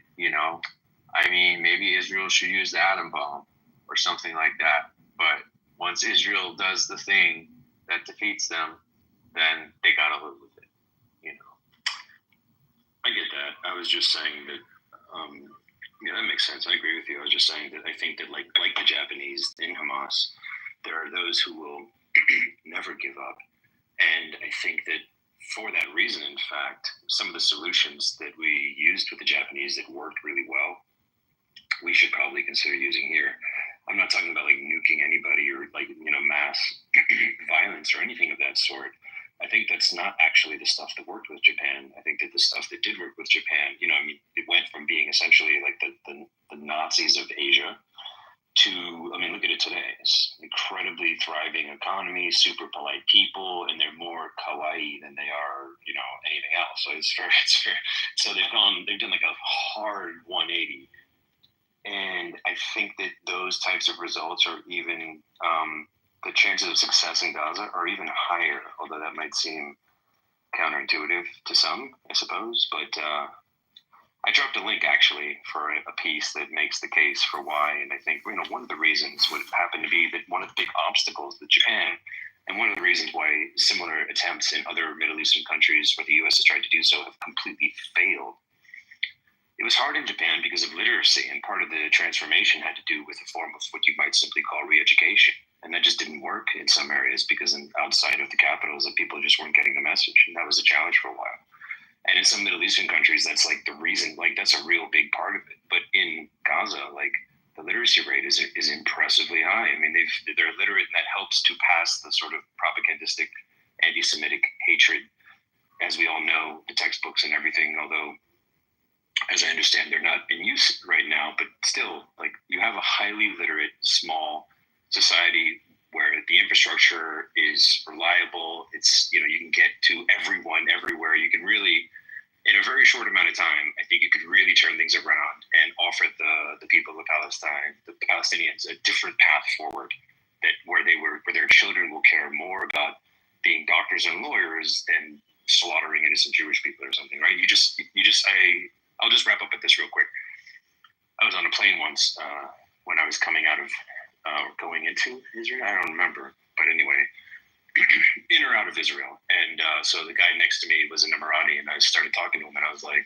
S12: I mean, maybe Israel should use the atom bomb or something like that. But once Israel does the thing that defeats them, then they gotta live with it,
S8: I get that. I was just saying that, that makes sense. I agree with you. I was just saying that I think that like the Japanese in Hamas, there are those who will never give up. And I think that for that reason, in fact, some of the solutions that we used with the Japanese that worked really well, we should probably consider using here. I'm not talking about like nuking anybody or like, mass violence or anything of that sort. I think that's not actually the stuff that worked with Japan. I think that the stuff that did work with Japan, it went from being essentially like the Nazis of Asia to, look at it today. It's incredibly thriving economy, super polite people, and they're more kawaii than they are, anything else. So it's fair. So they've done like a hard 180. And I think that those types of results are even, the chances of success in Gaza are even higher, although that might seem counterintuitive to some, I suppose. But I dropped a link actually for a piece that makes the case for why. And I think, one of the reasons would happen to be that one of the big obstacles that Japan, and one of the reasons why similar attempts in other Middle Eastern countries where the U.S. has tried to do so have completely failed. It was hard in Japan because of literacy, and part of the transformation had to do with a form of what you might simply call re-education. And that just didn't work in some areas because outside of the capitals, the people just weren't getting the message. And that was a challenge for a while. And in some Middle Eastern countries, that's like the reason, like that's a real big part of it. But in Gaza, like the literacy rate is impressively high. I mean, they're literate, and that helps to pass the sort of propagandistic anti-Semitic hatred, as we all know, the textbooks and everything, although as I understand, they're not in use right now, but still, like, you have a highly literate, small society where the infrastructure is reliable. It's, you can get to everyone, everywhere. You can really, in a very short amount of time, I think you could really turn things around and offer the people of Palestine, the Palestinians, a different path forward, where their children will care more about being doctors and lawyers than slaughtering innocent Jewish people or something, right? I'll just wrap up with this real quick. I was on a plane once when I was coming out of going into Israel. I don't remember, but anyway, in or out of Israel. And so the guy next to me was an Emirati, and I started talking to him, and I was like,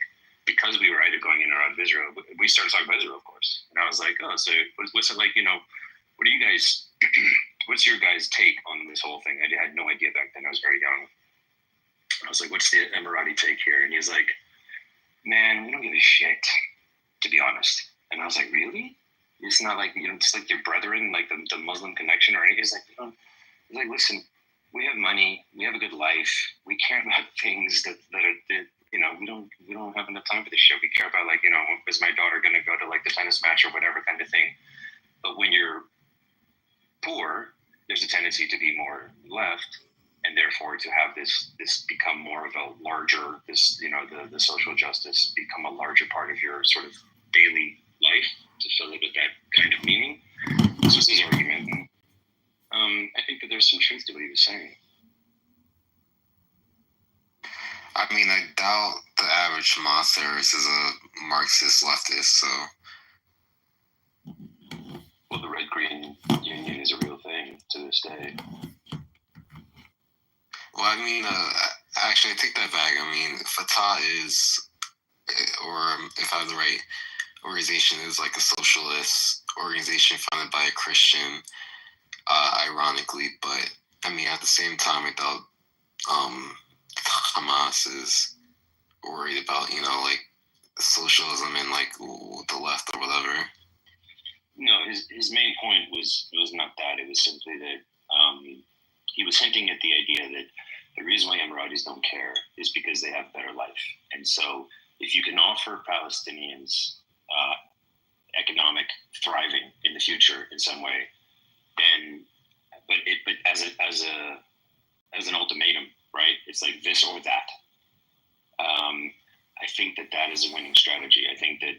S8: because we were either going in or out of Israel, we started talking about Israel, of course. And I was like, oh, so what's it like? What do you guys? What's your guys' take on this whole thing? I had no idea back then. I was very young. I was like, what's the Emirati take here? And he's like, man, we don't give a shit, to be honest. And I was like, really? It's not like, it's like your brethren, like the Muslim connection or anything. He's like, listen, we have money, we have a good life, we care about things that are, we don't have enough time for this shit. We care about, like, is my daughter going to go to like the tennis match or whatever kind of thing. But when you're poor, there's a tendency to be more left, and therefore to have this become more of a larger, the social justice become a larger part of your sort of daily life, to fill it with that kind of meaning. This was his argument. I think that there's some truth to what he was saying.
S13: I mean, I doubt the average Hamas theorist is a Marxist leftist, so
S8: Korean Union is a real thing to this day.
S13: Well, I mean, actually, I take that back. I mean, Fatah is, or if I have the right organization, is like a socialist organization founded by a Christian, ironically. But I mean, at the same time, I doubt Hamas is worried about, like socialism and like the left or whatever.
S8: No, his main point was not that. It was simply that he was hinting at the idea that the reason why Emiratis don't care is because they have better life. And so if you can offer Palestinians economic thriving in the future in some way, then but as an ultimatum, right? It's like this or that. I think that is a winning strategy. I think that,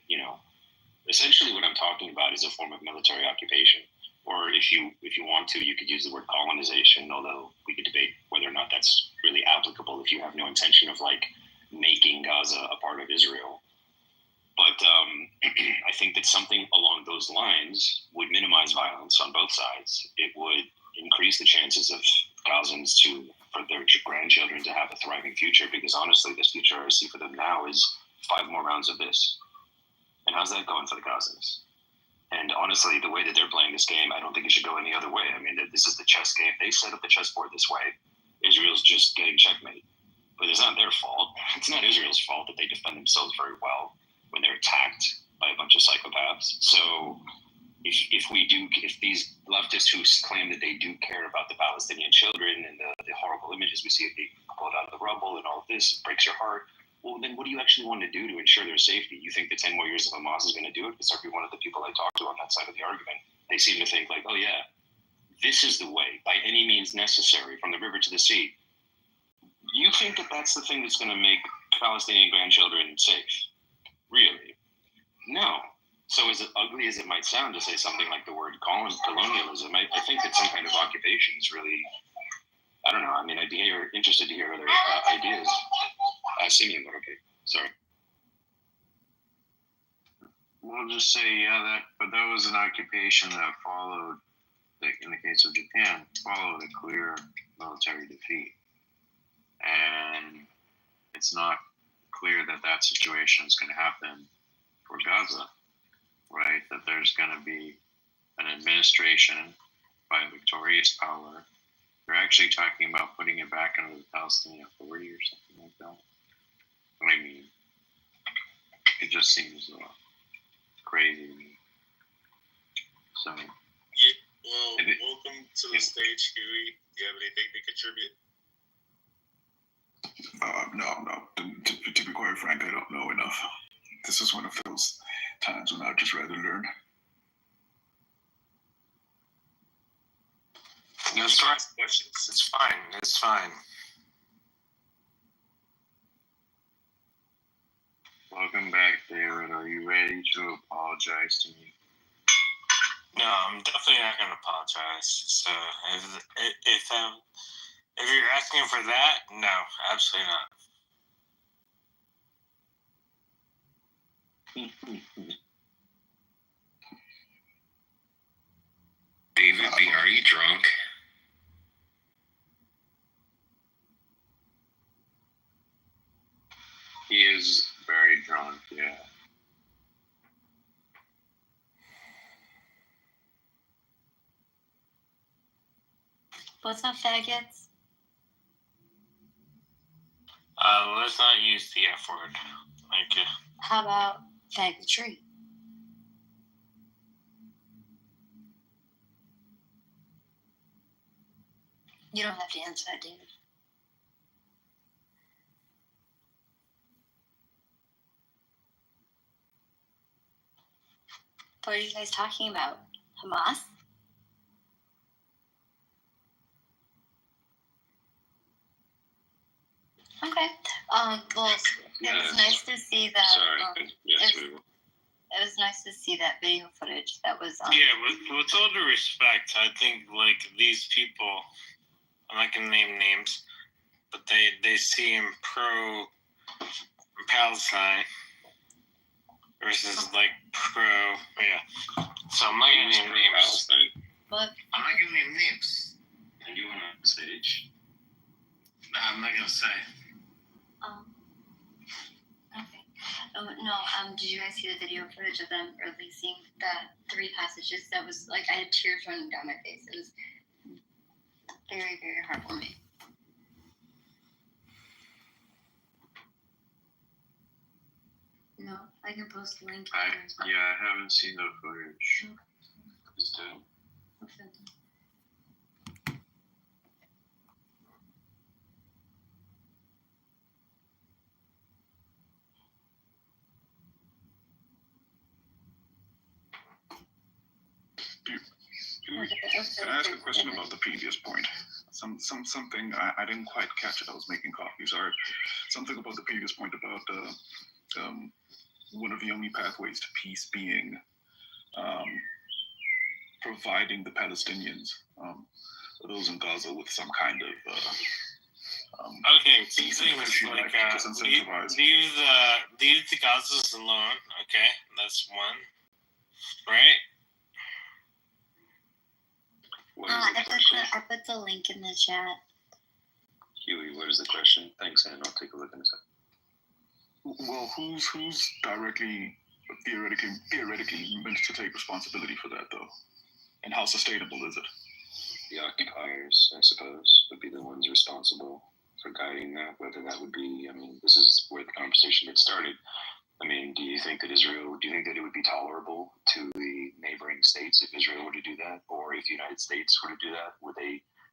S8: essentially what I'm talking about is a form of military occupation. Or if you want to, you could use the word colonization, although we could debate whether or not that's really applicable if you have no intention of like making Gaza a part of Israel. But I think that something along those lines would minimize violence on both sides. It would increase the chances of Gazans for their grandchildren to have a thriving future, because honestly, this future I see for them now is 5 more rounds of this. And how's that going for the Gazans? And honestly, the way that they're playing this game, I don't think it should go any other way. I mean, this is the chess game. They set up the chessboard this way. Israel's just getting checkmate. But it's not their fault. It's not Israel's fault that they defend themselves very well when they're attacked by a bunch of psychopaths. So if these leftists who claim that they do care about the Palestinian children and the horrible images we see of being pulled out of the rubble and all of this, it breaks your heart. Well, then what do you actually want to do to ensure their safety? You think the 10 more years of Hamas is going to do it? Because every one of the people I talked to on that side of the argument, they seem to think like, oh yeah, this is the way, by any means necessary, from the river to the sea. You think that that's the thing that's going to make Palestinian grandchildren safe? Really? No. So as ugly as it might sound to say something like the word colonialism, I think that some kind of occupation is really, I don't know. I mean, I'd be interested to hear other ideas. Simeon, okay, sorry.
S12: We'll just say, but that was an occupation that followed, like in the case of Japan, followed a clear military defeat. And it's not clear that situation is going to happen for Gaza, right? That there's going to be an administration by a victorious power. They're actually talking about putting it back under the Palestinian Authority or something like that. I mean, it just seems crazy to me. So,
S2: welcome to the stage, Huey. Do you have anything to contribute?
S16: No. To be quite frank, I don't know enough. This is one of those times when I'd just rather learn.
S15: Just ask questions. It's fine. It's fine.
S12: Welcome back, David. Are you ready to apologize to me?
S15: No, I'm definitely not going to apologize. So if you're asking for that, no, absolutely not.
S13: David B., are you drunk?
S12: He is very drunk, yeah.
S17: What's up, faggots?
S15: Let's not use the F word. Like,
S17: How about faggotry? You don't have to answer that, David. What are you guys talking about? Hamas? Okay. Well, it was nice to see that.
S12: Sorry.
S17: It was nice to see that video footage that was on.
S15: Yeah, with all due respect, I think like these people, I'm not gonna name names, but they seem pro Palestine versus like pro, yeah. So I'm not gonna name names.
S17: But
S8: I'm not giving you names. And you want to stage? Nah, I'm not gonna say.
S17: okay. Oh no. Did you guys see the video footage of them releasing the 3 passages? That was like I had tears running down my face. It was very, very heartwarming. No, I can post a link.
S12: I haven't seen the footage. It's dope.
S17: Okay.
S16: Can I ask a question about the previous point? Something I didn't quite catch it. I was making coffee. Sorry. Something about the previous point about one of the only pathways to peace being providing the Palestinians, those in Gaza, with some kind of
S15: okay, things like leave the Gazas alone. Okay, that's one, right?
S17: I put the link in the chat.
S8: Huey, what is the question? Thanks, and I'll take a look in a second.
S16: Well, who's directly, theoretically meant to take responsibility for that, though? And how sustainable is it?
S8: The occupiers, I suppose, would be the ones responsible for guiding that. Whether that would be, this is where the conversation gets started. Do you think that it would be tolerable to the neighboring states if Israel were to do that, or if the United States were to do that?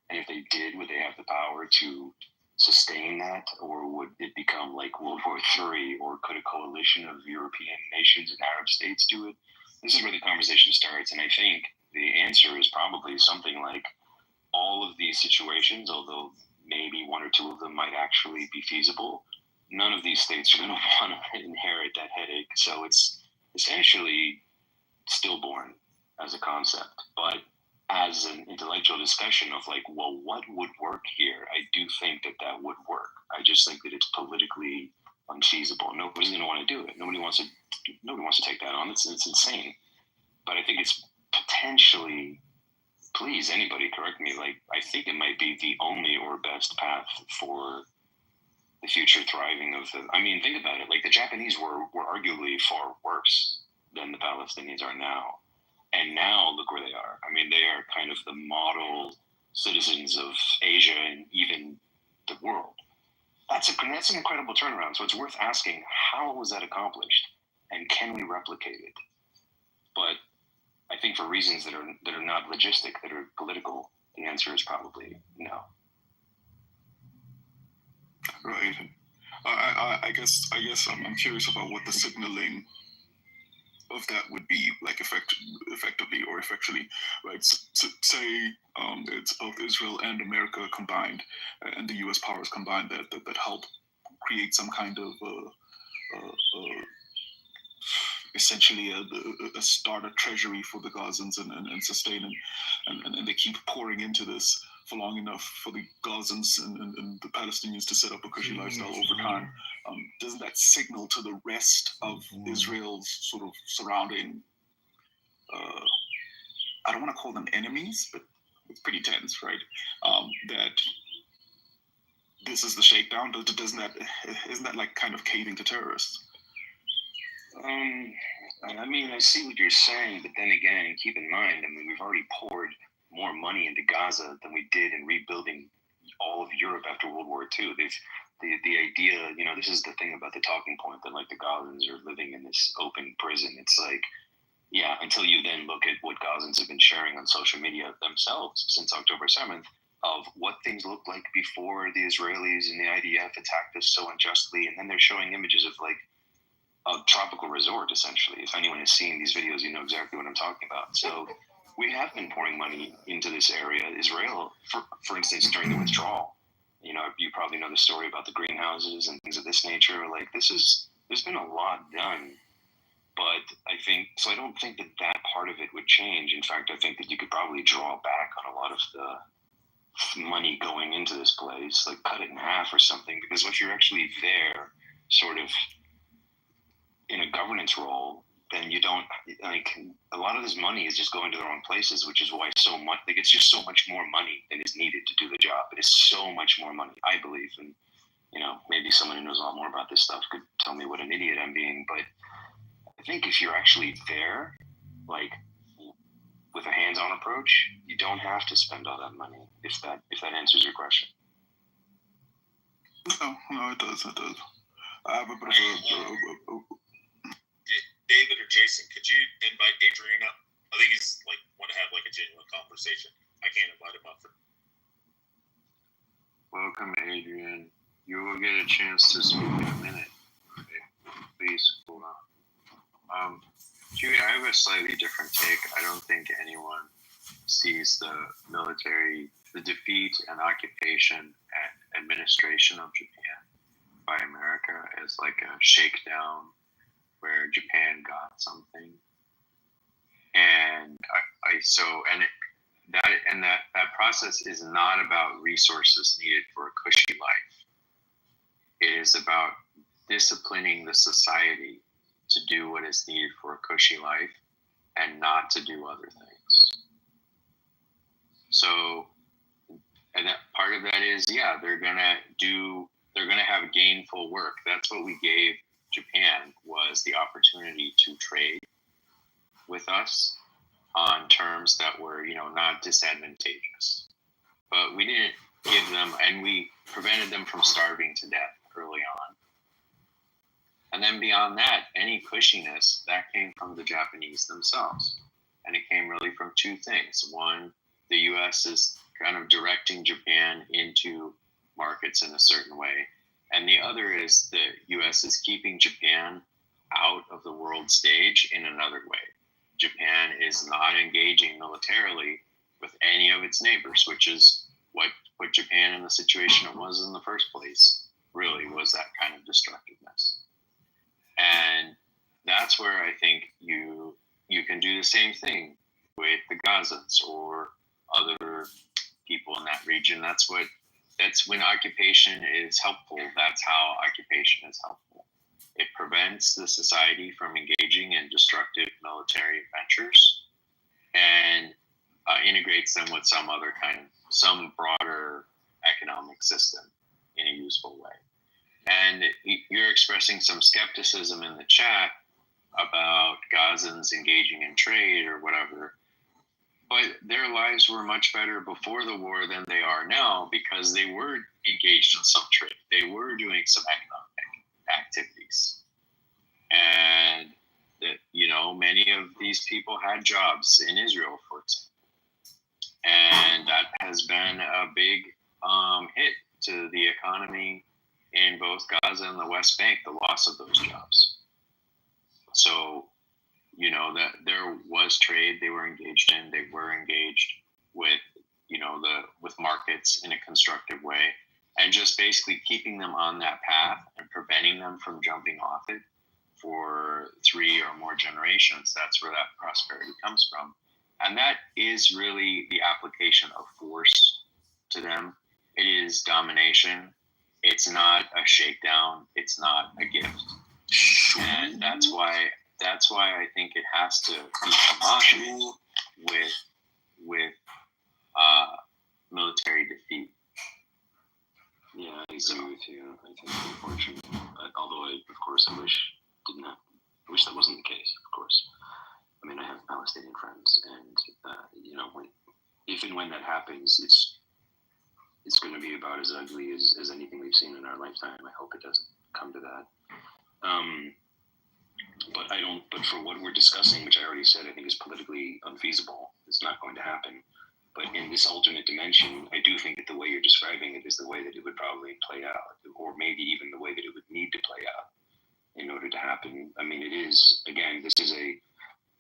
S8: And if they did, would they have the power to sustain that, or would it become like World War III, or could a coalition of European nations and Arab states do it? This is where the conversation starts, and I think the answer is probably something like all of these situations, although maybe 1 or 2 of them might actually be feasible, none of these states are going to want to inherit that headache. So it's essentially stillborn as a concept. But as an intellectual discussion of like, well, what would work here? I do think that would work. I just think that it's politically unfeasible. Nobody's going to want to do it. Nobody wants to take that on. It's insane. But I think it's potentially, please, anybody correct me, like, I think it might be the only or best path for the future thriving of the. Think about it. Like, the Japanese were arguably far worse than the Palestinians are now, and now look where they are. They are kind of the model citizens of Asia and even the world. That's an incredible turnaround. So it's worth asking, how was that accomplished, and can we replicate it? But I think for reasons that are not logistic, that are political, the answer is probably no.
S16: Right. I guess I'm curious about what the signaling of that would be, like effectively or effectually, right? So say it's both Israel and America combined, and the U.S. powers combined that help create some kind of essentially a starter treasury for the Gazans and sustain and they keep pouring into this for long enough for the Gazans and the Palestinians to set up a cushy lifestyle over time. Doesn't that signal to the rest of Israel's sort of surrounding, I don't want to call them enemies, but it's pretty tense, right? That this is the shakedown? Isn't that like kind of caving to terrorists?
S8: I see what you're saying, but then again, keep in mind, we've already poured more money into Gaza than we did in rebuilding all of Europe after World War II. The idea, this is the thing about the talking point that like the Gazans are living in this open prison. It's like, yeah, until you then look at what Gazans have been sharing on social media themselves since October 7th of what things looked like before the Israelis and the IDF attacked us so unjustly. And then they're showing images of like a tropical resort, essentially. If anyone has seen these videos, you know exactly what I'm talking about. So we have been pouring money into this area. Israel, for instance, during the withdrawal, you probably know the story about the greenhouses and things of this nature. Like, there's been a lot done, but I don't think that part of it would change. In fact, I think that you could probably draw back on a lot of the money going into this place, like cut it in half or something, because if you're actually there sort of in a governance role, then you don't, like, a lot of this money is just going to the wrong places, which is why so much, like, it's just so much more money than is needed to do the job. It is so much more money, I believe. And, you know, maybe someone who knows a lot more about this stuff could tell me what an idiot I'm being, but I think if you're actually there, like, with a hands-on approach, you don't have to spend all that money, if that answers your question.
S16: No, it does. I have a bit of
S2: David or Jason, could you invite Adrian up? I think he's like want to have like a genuine conversation. I can't invite him up for.
S12: Welcome, Adrian. You will get a chance to speak in a minute. Okay. Please hold on. Judy, I have a slightly different take. I don't think anyone sees the military, the defeat and occupation and administration of Japan by America as like a shakedown where Japan got something. And that process is not about resources needed for a cushy life. It is about disciplining the society to do what is needed for a cushy life and not to do other things. So, and that part of that is, yeah, they're gonna have gainful work. That's what we gave Japan, was the opportunity to trade with us on terms that were, you know, not disadvantageous. But we didn't give them, and we prevented them from starving to death early on. And then beyond that, any cushiness, that came from the Japanese themselves. And it came really from two things. One, the U.S. is kind of directing Japan into markets in a certain way. And the other is the U.S. is keeping Japan out of the world stage in another way. Japan is not engaging militarily with any of its neighbors, which is what put Japan in the situation it was in the first place, really, was that kind of destructiveness. And that's where I think you can do the same thing with the Gazans or other people in that region. That's when occupation is helpful. That's how occupation is helpful. It prevents the society from engaging in destructive military ventures and integrates them with some broader economic system in a useful way. And you're expressing some skepticism in the chat about Gazans engaging in trade or whatever. But their lives were much better before the war than they are now, because they were engaged in some trade. They were doing some economic activities. And that, you know, many of these people had jobs in Israel, for example. And that has been a big hit to the economy in both Gaza and the West Bank, the loss of those jobs. So, you know, that there was trade they were engaged in. They were engaged with, you know, with markets in a constructive way, and just basically keeping them on that path and preventing them from jumping off it for 3 or more generations. That's where that prosperity comes from. And that is really the application of force to them. It is domination. It's not a shakedown. It's not a gift. And that's why I think it has to be combined with military defeat.
S8: Yeah, I agree with you. I think it's unfortunate. Although of course, I wish that wasn't the case. Of course, I mean, I have Palestinian friends, and you know, if and when that happens, it's going to be about as ugly as anything we've seen in our lifetime. I hope it doesn't come to that. But for what we're discussing, which I already said, I think is politically unfeasible. It's not going to happen. But in this alternate dimension, I do think that the way you're describing it is the way that it would probably play out, or maybe even the way that it would need to play out in order to happen. I mean, it is, again, this is an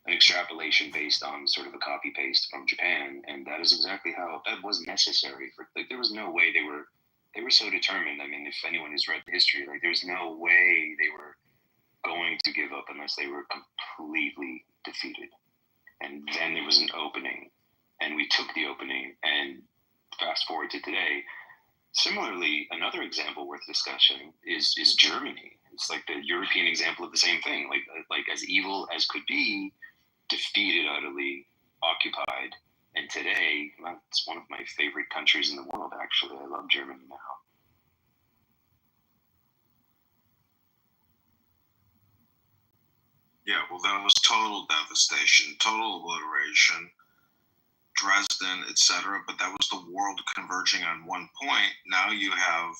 S8: extrapolation based on sort of a copy paste from Japan, and that is exactly how that was necessary. There was no way they were so determined. I mean, if anyone has read the history, like, there's no way they were going to give up unless they were completely defeated. And then there was an opening, and we took the opening, and fast forward to today, Similarly, another example worth discussion is Germany. It's like the European example of the same thing. Like as evil as could be, defeated utterly, occupied, and today, well, it's one of my favorite countries in the world. Actually, I love Germany now.
S18: Yeah, well, that was total devastation, total obliteration, Dresden, etc. But that was the world converging on one point. Now you have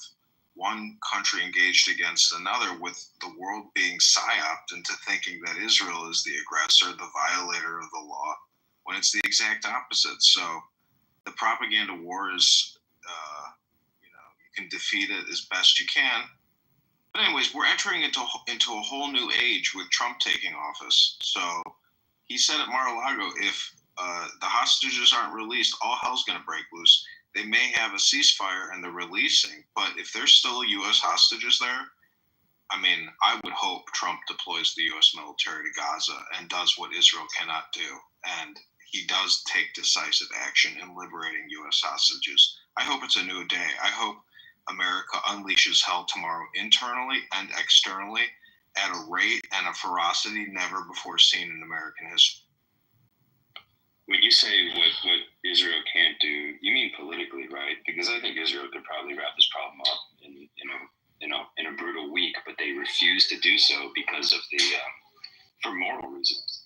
S18: one country engaged against another, with the world being psyoped into thinking that Israel is the aggressor, the violator of the law, when it's the exact opposite. So the propaganda war is, you can defeat it as best you can. But anyways, we're entering into a whole new age with Trump taking office. So he said at Mar-a-Lago, if the hostages aren't released, all hell's going to break loose. They may have a ceasefire and the releasing, but if there's still U.S. hostages there, I mean, I would hope Trump deploys the U.S. military to Gaza and does what Israel cannot do. And he does take decisive action in liberating U.S. hostages. I hope it's a new day. I hope America unleashes hell tomorrow internally and externally at a rate and a ferocity never before seen in American history.
S8: When you say what Israel can't do, you mean politically, right? Because I think Israel could probably wrap this problem up in a brutal week, but they refuse to do so because of for moral reasons.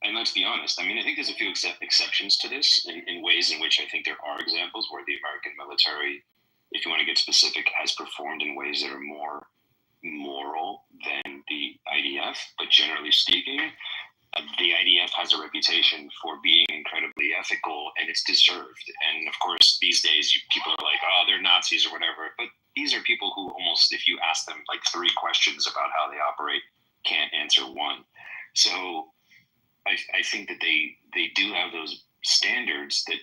S8: And let's be honest. I mean, I think there's a few exceptions to this in ways in which I think there are examples where the American military, if you want to get specific, has performed in ways that are more moral than the IDF. But generally speaking, the IDF has a reputation for being incredibly ethical, and it's deserved. And of course, these days, people are like, oh, they're Nazis or whatever. But these are people who almost, if you ask them like 3 questions about how they operate, can't answer one. So I think that they do have those standards that,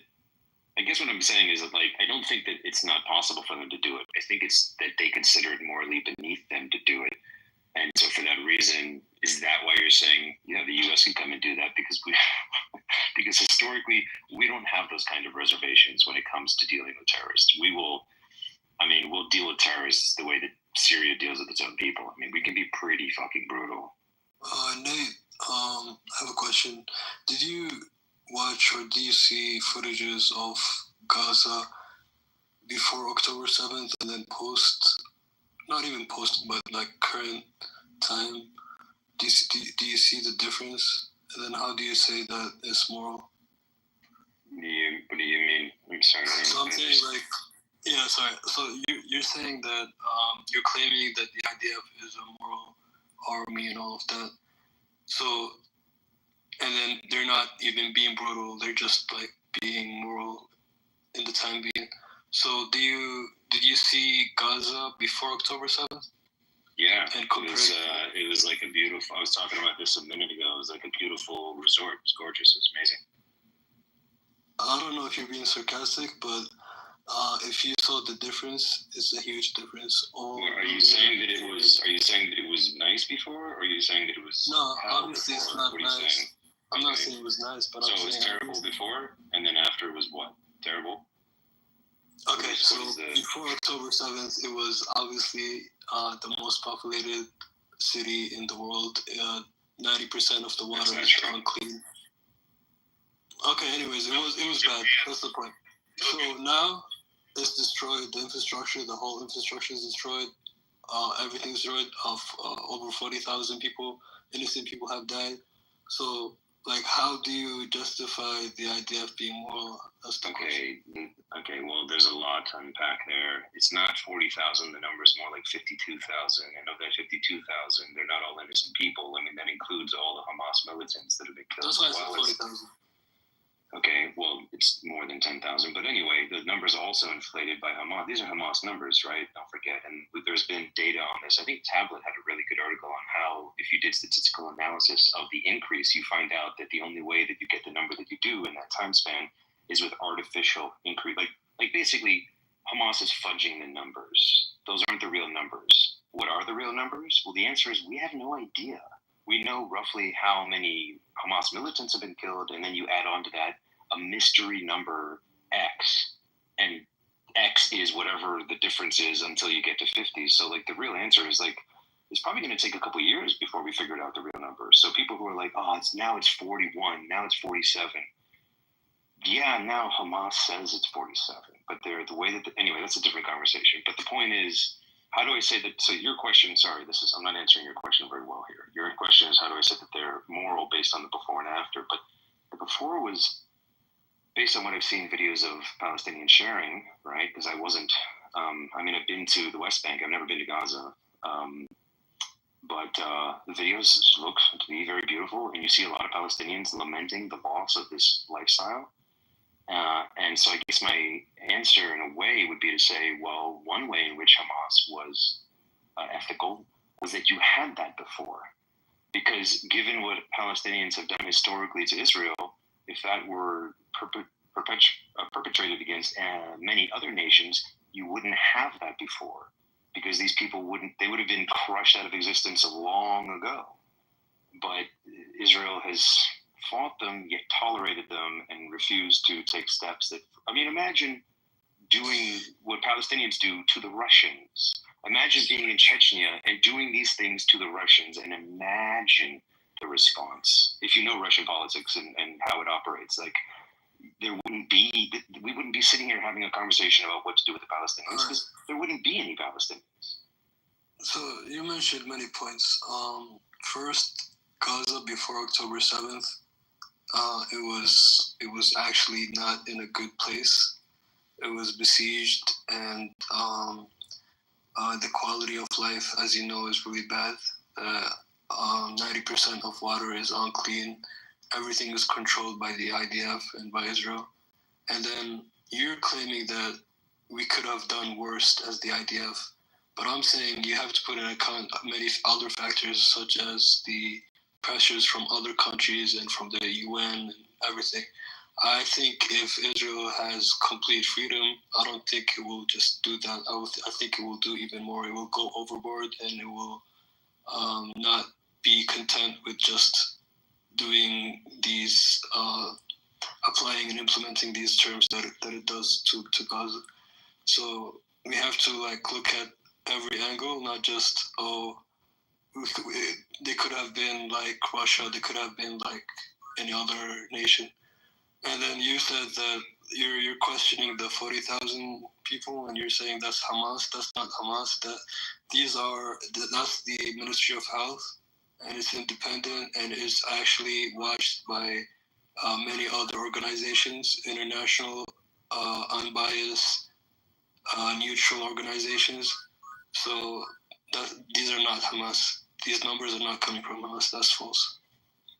S8: I guess what I'm saying is that, like, I don't think that it's not possible for them to do it. I think it's that they consider it morally beneath them to do it. And so for that reason, is that why you're saying, the U.S. can come and do that? Because historically, we don't have those kind of reservations when it comes to dealing with terrorists. We'll deal with terrorists the way that Syria deals with its own people. I mean, we can be pretty fucking brutal.
S9: Nate, I have a question. Did you watch or do you see footages of Gaza before October 7th and then post? Not even post, but like current time. Do you see the difference? And then how do you say that it's moral?
S8: What do you mean? I'm sorry.
S9: So I'm saying So you're saying that you're claiming that the IDF is a moral army and all of that. So, and then they're not even being brutal. They're just like being moral in the time being. So did you see Gaza before October 7th?
S8: Yeah, it was like a beautiful, I was talking about this a minute ago, it was like a beautiful resort. It was gorgeous, it was amazing.
S9: I don't know if you're being sarcastic, but if you saw the difference, it's a huge difference.
S8: Are you saying that it was nice before, or are you saying that it was
S9: No, obviously it's not nice. I'm not saying it was nice, but
S8: so it was terrible before, and then after it was what? Terrible?
S9: Okay, so before October 7th, it was obviously the most populated city in the world. 90% of the water is unclean. Okay, anyways, it was bad. That's the point. So now it's destroyed. The infrastructure, the whole infrastructure is destroyed. Everything's destroyed. Over 40,000 people, innocent people have died. So, like, how do you justify the idea of being moral? That's the question.
S8: Okay, well, there's a lot to unpack there. It's not 40,000. The number is more like 52,000. And of that 52,000, they're not all innocent people. I mean, that includes all the Hamas militants that have been killed.
S9: That's why I said 40,000.
S8: Okay, well, it's more than 10,000. But anyway, the numbers are also inflated by Hamas. These are Hamas numbers, right? Don't forget. And there's been data on this. I think Tablet had a really good article on how, if you did statistical analysis of the increase, you find out that the only way that you get the number that you do in that time span is with artificial increase. Like basically, Hamas is fudging the numbers. Those aren't the real numbers. What are the real numbers? Well, the answer is we have no idea. We know roughly how many Hamas militants have been killed, and then you add on to that a mystery number X, and X is whatever the difference is until you get to 50. So like the real answer is like, it's probably going to take a couple of years before we figured out the real number. So people who are like, oh, it's 41, now it's 47. Yeah, now Hamas says it's 47, but they're the way that anyway, that's a different conversation. But the point is, how do I say that? So your question, sorry, I'm not answering your question very well here. Your question is, how do I say that they're moral based on the before and after? But the before was based on what I've seen videos of Palestinians sharing, right? Because I wasn't, I've been to the West Bank. I've never been to Gaza. But the videos look to be very beautiful, and you see a lot of Palestinians lamenting the loss of this lifestyle. And so I guess my answer in a way would be to say, well, one way in which Hamas was ethical was that you had that before. Because given what Palestinians have done historically to Israel, if that were perpetrated against many other nations, you wouldn't have that before. Because these people would have been crushed out of existence long ago. But Israel has fought them, yet tolerated them, and refused to take steps that, imagine doing what Palestinians do to the Russians. Imagine being in Chechnya and doing these things to the Russians, and imagine the response. If you know Russian politics and how it operates, like, we wouldn't be sitting here having a conversation about what to do with the Palestinians, because there wouldn't be any Palestinians.
S9: So you mentioned many points. First, Gaza before October 7th, it was actually not in a good place. It was besieged, and the quality of life, as you know, is really bad. 90% of water is unclean. Everything is controlled by the IDF and by Israel. And then you're claiming that we could have done worse as the IDF. But I'm saying you have to put in account many other factors, such as the pressures from other countries and from the UN and everything. I think if Israel has complete freedom, I don't think it will just do that. I think it will do even more. It will go overboard, and it will not be content with just doing these, applying and implementing these terms that it does to Gaza. So we have to look at every angle, not just, they could have been like Russia, they could have been like any other nation. And then you said that you're questioning the 40,000 people, and you're saying that's Hamas. That's not Hamas. That's the Ministry of Health, and it's independent, and it's actually watched by many other organizations, international, unbiased, neutral organizations. So these are not Hamas. These numbers are not coming from Hamas. That's false.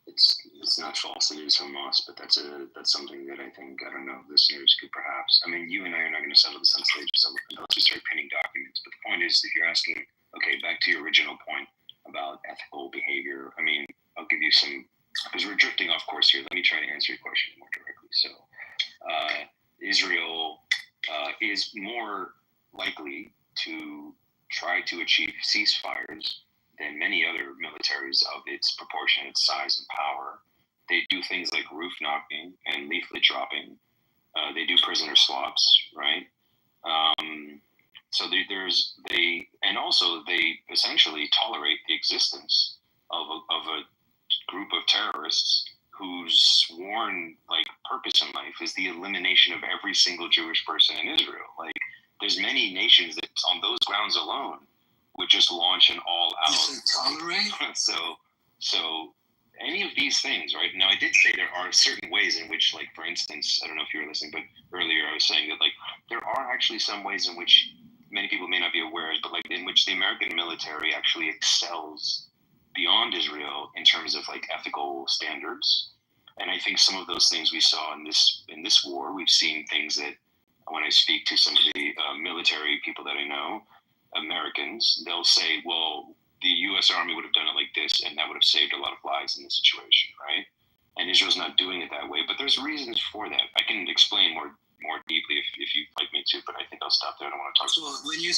S8: It's not false. It is Hamas, but that's something that I think, I don't know, listeners could perhaps. You and I are not going to settle this on stages unless we start pinning documents. But the point is, if you're asking, okay, back to your original point about ethical behavior. I'll give you some, because we're drifting off course here. Let me try to answer your question more directly. So, Israel is more likely to try to achieve ceasefires than many other militaries of its proportionate size and power. They do things like roof knocking and leaflet dropping. They do prisoner swaps, right? They essentially tolerate the existence of a group of terrorists whose sworn purpose in life is the elimination of every single Jewish person in Israel. There's many nations that on those grounds alone would just launch an all-out.
S9: Tolerate?
S8: So any of these things, right? Now, I did say there are certain ways in which, for instance, I don't know if you were listening, but earlier I was saying that, there are actually some ways in which many people may not be aware, but, in which the American military actually excels beyond Israel in terms of, ethical standards. And I think some of those things we saw in this war, we've seen things that, when I speak to some of the military people that I know, Americans, they'll say, well, the U.S. Army would have done it like this, and that would have saved a lot of lives in this situation, right? And Israel's not doing it that way, but there's reasons for that. I can explain more deeply if you'd like me to, but I think I'll stop there. I don't want to talk.
S9: So when you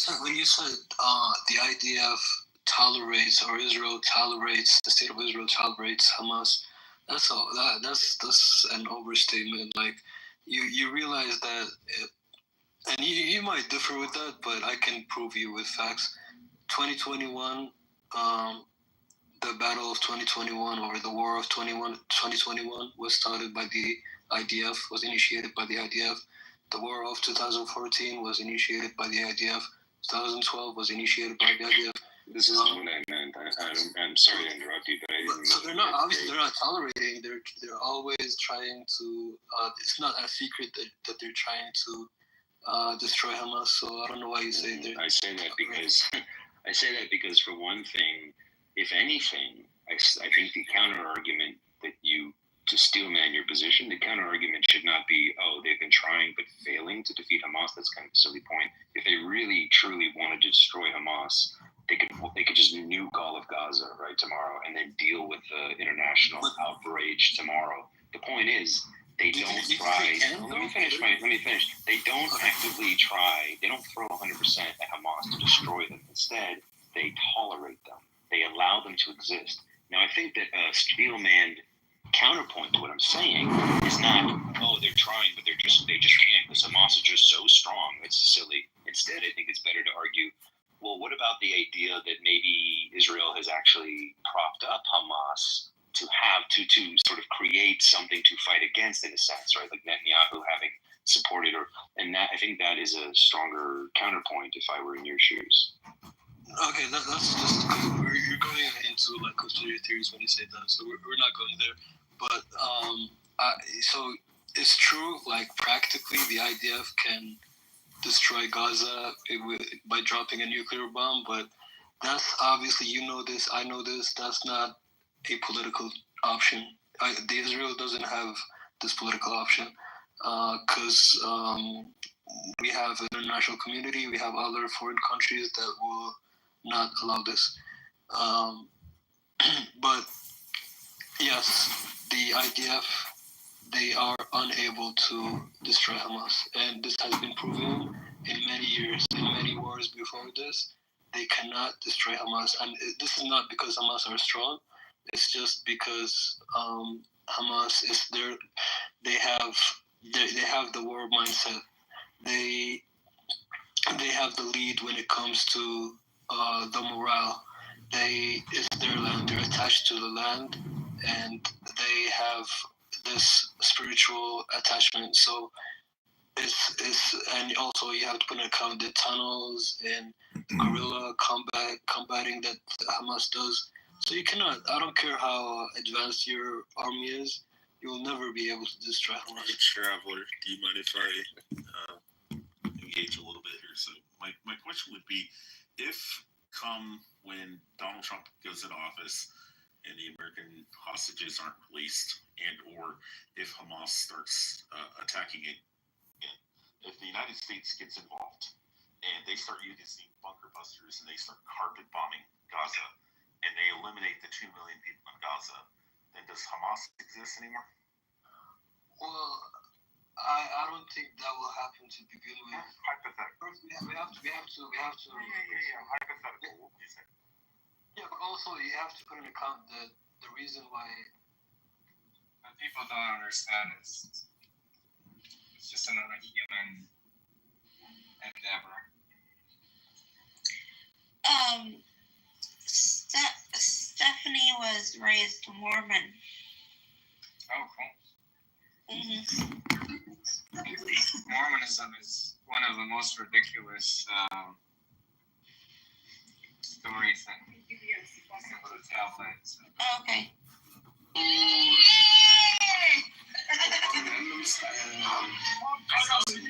S9: said the idea of tolerates, or Israel tolerates, the state of Israel tolerates Hamas, that's an overstatement. You realize that and you might differ with that, but I can prove you with facts. 2021, the battle of 2021 or the war of 2021 was started by the IDF, was initiated by the IDF. The war of 2014 was initiated by the IDF. 2012 was initiated by the IDF.
S8: This isn't what I meant. I'm sorry to interrupt you, but I didn't.
S9: So they're not obviously they're not tolerating. They're always trying to. It's not a secret that they're trying to destroy Hamas. So I don't know why you say they're.
S8: I say that because for one thing, if anything, I think the counter argument that to steelman your position, the counter argument should not be, oh, they've been trying but failing to defeat Hamas. That's kind of a silly point. If they really truly wanted to destroy Hamas, they could just nuke all of Gaza right tomorrow and then deal with the international outrage tomorrow. The point is, they don't try. Let me finish. They don't actively try. They don't throw 100% at Hamas to destroy them. Instead, they tolerate them. They allow them to exist. Now, I think that a steelman counterpoint to what I'm saying is not, oh, they're trying, but they just can't because Hamas is just so strong. It's silly. Instead, I think it's better to argue, well, what about the idea that maybe Israel has actually propped up Hamas to sort of create something to fight against, in a sense, right? Like Netanyahu having supported, and that, I think that is a stronger counterpoint if I were in your shoes.
S9: Okay, that's just because you're going into like conspiracy theories when you say that, so we're not going there. But so it's true, like practically the IDF can destroy Gaza by dropping a nuclear bomb, but that's obviously, you know this, I know this, that's not a political option. Israel doesn't have this political option because we have an international community, we have other foreign countries that will not allow this. But yes, the IDF, they are unable to destroy Hamas. And this has been proven in many years, in many wars before this. They cannot destroy Hamas. And this is not because Hamas are strong. It's just because Hamas is there. They have the war mindset. They have the lead when it comes to the morale. It's their land. They're attached to the land, and they have this spiritual attachment. So it's and also you have to put in account the tunnels and guerrilla combating that Hamas does. So you cannot. I don't care how advanced your army is, you will never be able to destroy Hamas.
S2: Traveler, do you mind if I engage a little bit here? So my question would be, if come when Donald Trump goes in office and the American hostages aren't released, and or if Hamas starts attacking it, if the United States gets involved and they start using bunker busters and they start carpet bombing Gaza and they eliminate the 2 million people in Gaza, then does Hamas exist anymore?
S9: Well, I don't think that will happen to begin with.
S2: Hypothetical.
S9: We have to.
S2: Hypothetical. What would you say?
S9: Yeah, but also you have to put in account that the reason why.
S19: What people don't understand is it's just another human endeavor.
S20: Stephanie was raised Mormon.
S19: Oh, cool.
S20: Mm-hmm.
S19: Mormonism is one of the most ridiculous stories that people tell.
S20: Okay.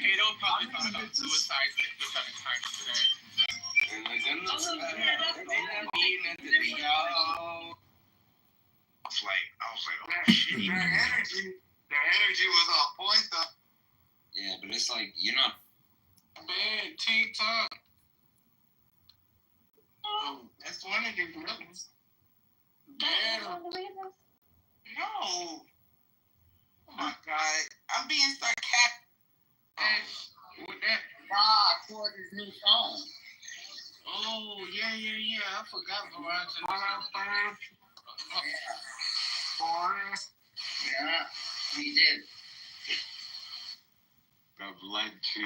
S19: Kato probably thought about suicide 57 times today.
S3: I was like, oh shit. Their energy was on point though.
S8: Yeah, but it's like, you're not.
S19: Bad TikTok. Oh, that's one of the brothers. Bad. No. Oh my God. I'm being sarcastic. With that God toward his new phone. Oh, yeah. I forgot Verizon.
S11: Yeah, he did.
S3: That led to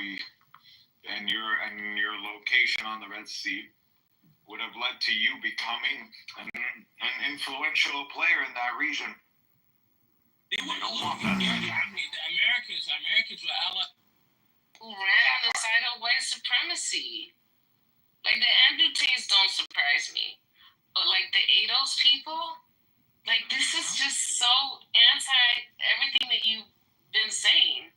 S21: and your location on the Red Sea would have led to you becoming an influential player in that region.
S22: They don't want that. Americans were allied.
S23: Ran on the side of white supremacy. Like, the amputees don't surprise me. But, like, the ADOS people, like, this is just so anti-everything that you've been saying.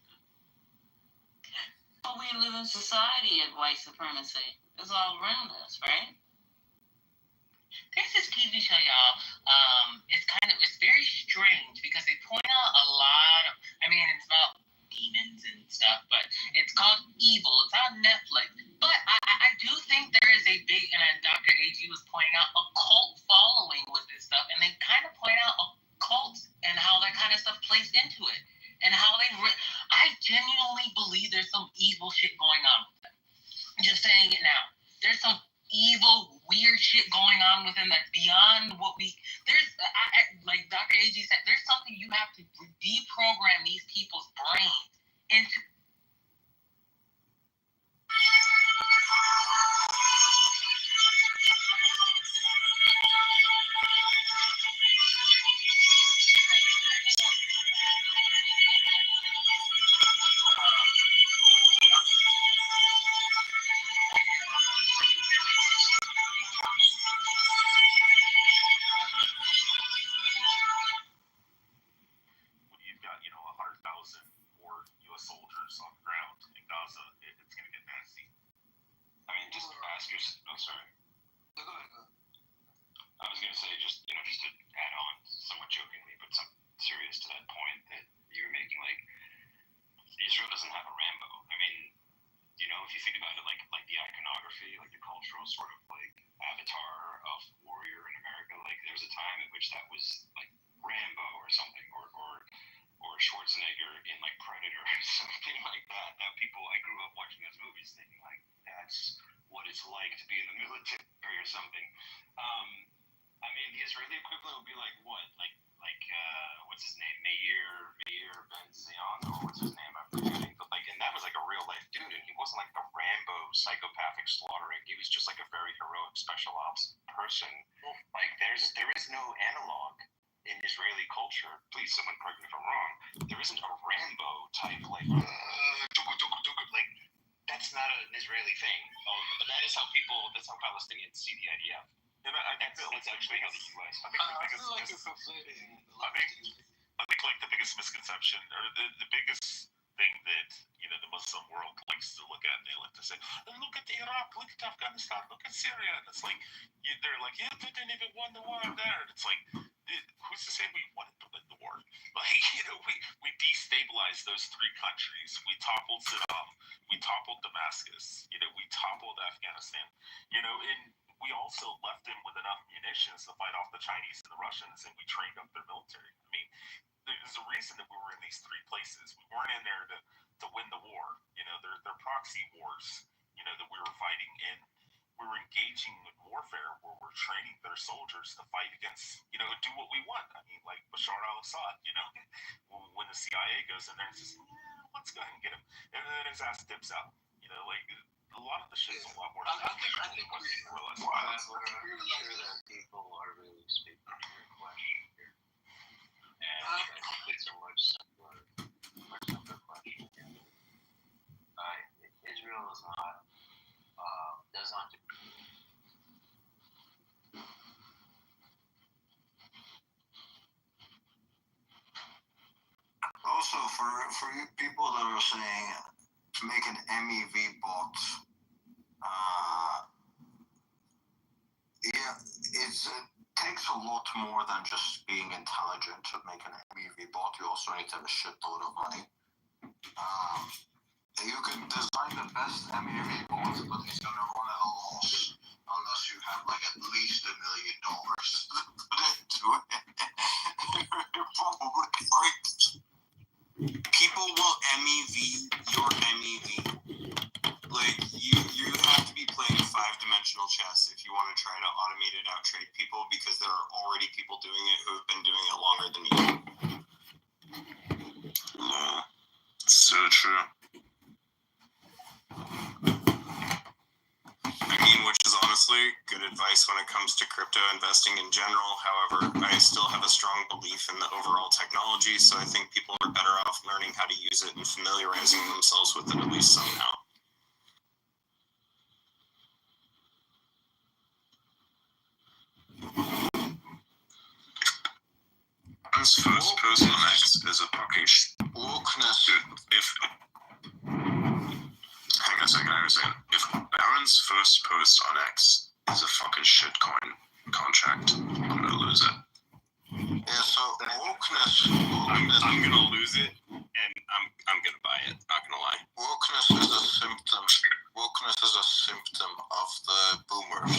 S24: But we live in society of white supremacy. It's all around us, right?
S25: There's this TV show, y'all. It's very strange because they point out a lot of, it's about demons and stuff, but it's called Evil. It's on Netflix. But I do think there is a big, and Dr. A.G. was pointing out, a cult following with this stuff, and they kind of point out cults and how that kind of stuff plays into it, and how I genuinely believe there's some evil shit going on with them. Just saying it now. There's some evil, weird shit going on with them that's beyond what like Dr. A.G. said, there's something you have to deprogram these people's brains into.
S2: You've got 100,000 more U.S. soldiers on the ground in Gaza. It's going to get nasty.
S8: Just ask yourself. Oh, sorry.
S22: Go ahead.
S8: I was going to say, just to add on, somewhat jokingly, but something serious to that point that you were making, like, Israel doesn't have a Rambo. If you think about it, like the iconography, like the cultural sort of like avatar of warrior in America, like there's a time in which that was like Rambo or something, or Schwarzenegger in like Predator or something like that. That I grew up watching those movies thinking like that's what it's like to be in the military or something. The Israeli equivalent would be like what? Like what's his name? Meir Ben-Zion, or what's his name? I'm forgetting. But and that was like a real life dude, and he wasn't like the Rambo psychopathic slaughtering. He was just like a very heroic special ops person. Like there is no analog in Israeli culture. Please, someone correct me if I'm wrong. There isn't a Rambo type like that's not an Israeli thing. But that is how Palestinians see the IDF. And I think that's actually how the U.S. I think the biggest misconception, or the biggest thing that the Muslim world likes to look at, they like to say, look at Iraq, look at Afghanistan, look at Syria, and it's like they're like, yeah, they didn't even win the war there. And it's like, who's to say we wanted to win the war? Like, we destabilized those three countries. We toppled Saddam. We toppled Damascus. We toppled Afghanistan. And we also left them with enough munitions to fight off the Chinese and the Russians, and we trained up their military. There's a reason that we were in these three places. We weren't in there to win the war. They're proxy wars, that we were fighting in. We were engaging in warfare where we're training their soldiers to fight against, do what we want. Like Bashar al-Assad, when the CIA goes in there and says, let's go ahead and get him. And then his ass dips out. A lot of the shit's a lot more.
S22: I think
S11: I'm sure that people are really speaking to your question here. And it's a much simpler question. Israel is not, does not.
S3: Also, for you people that are saying to make an MEV bot, it takes a lot more than just being intelligent to make an MEV bot. You also need to have a shitload of money. You can design the best MEV bot, but it's gonna run at a loss unless you have like at least $1 million to put into it. You're probably right. People will MEV your MEV. Like, you have to be playing 5-dimensional chess if you want to try to automate it out, trade people, because there are already people doing it who have been doing it longer than you.
S18: So true.
S8: which is honestly good advice when it comes to crypto investing in general. However, I still have a strong belief in the overall technology, so I think people are better off learning how to use it and familiarizing themselves with it at least somehow.
S18: Baron's first post on X is a fucking wokeness. If hang on a second, I was saying, if Baron's first post on X is a fucking shitcoin contract, I'm gonna lose it.
S3: Yeah, so wokeness.
S8: I'm gonna lose it, and I'm gonna buy it. Not gonna lie.
S3: Wokeness is a symptom. Wokeness is a symptom of the boomers.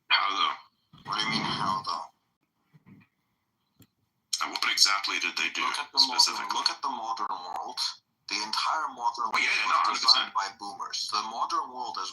S18: How though?
S3: What do you mean how though?
S18: And what exactly did they do specifically?
S3: Look at the modern world. The entire modern world
S18: no,
S3: was designed by boomers. The modern world is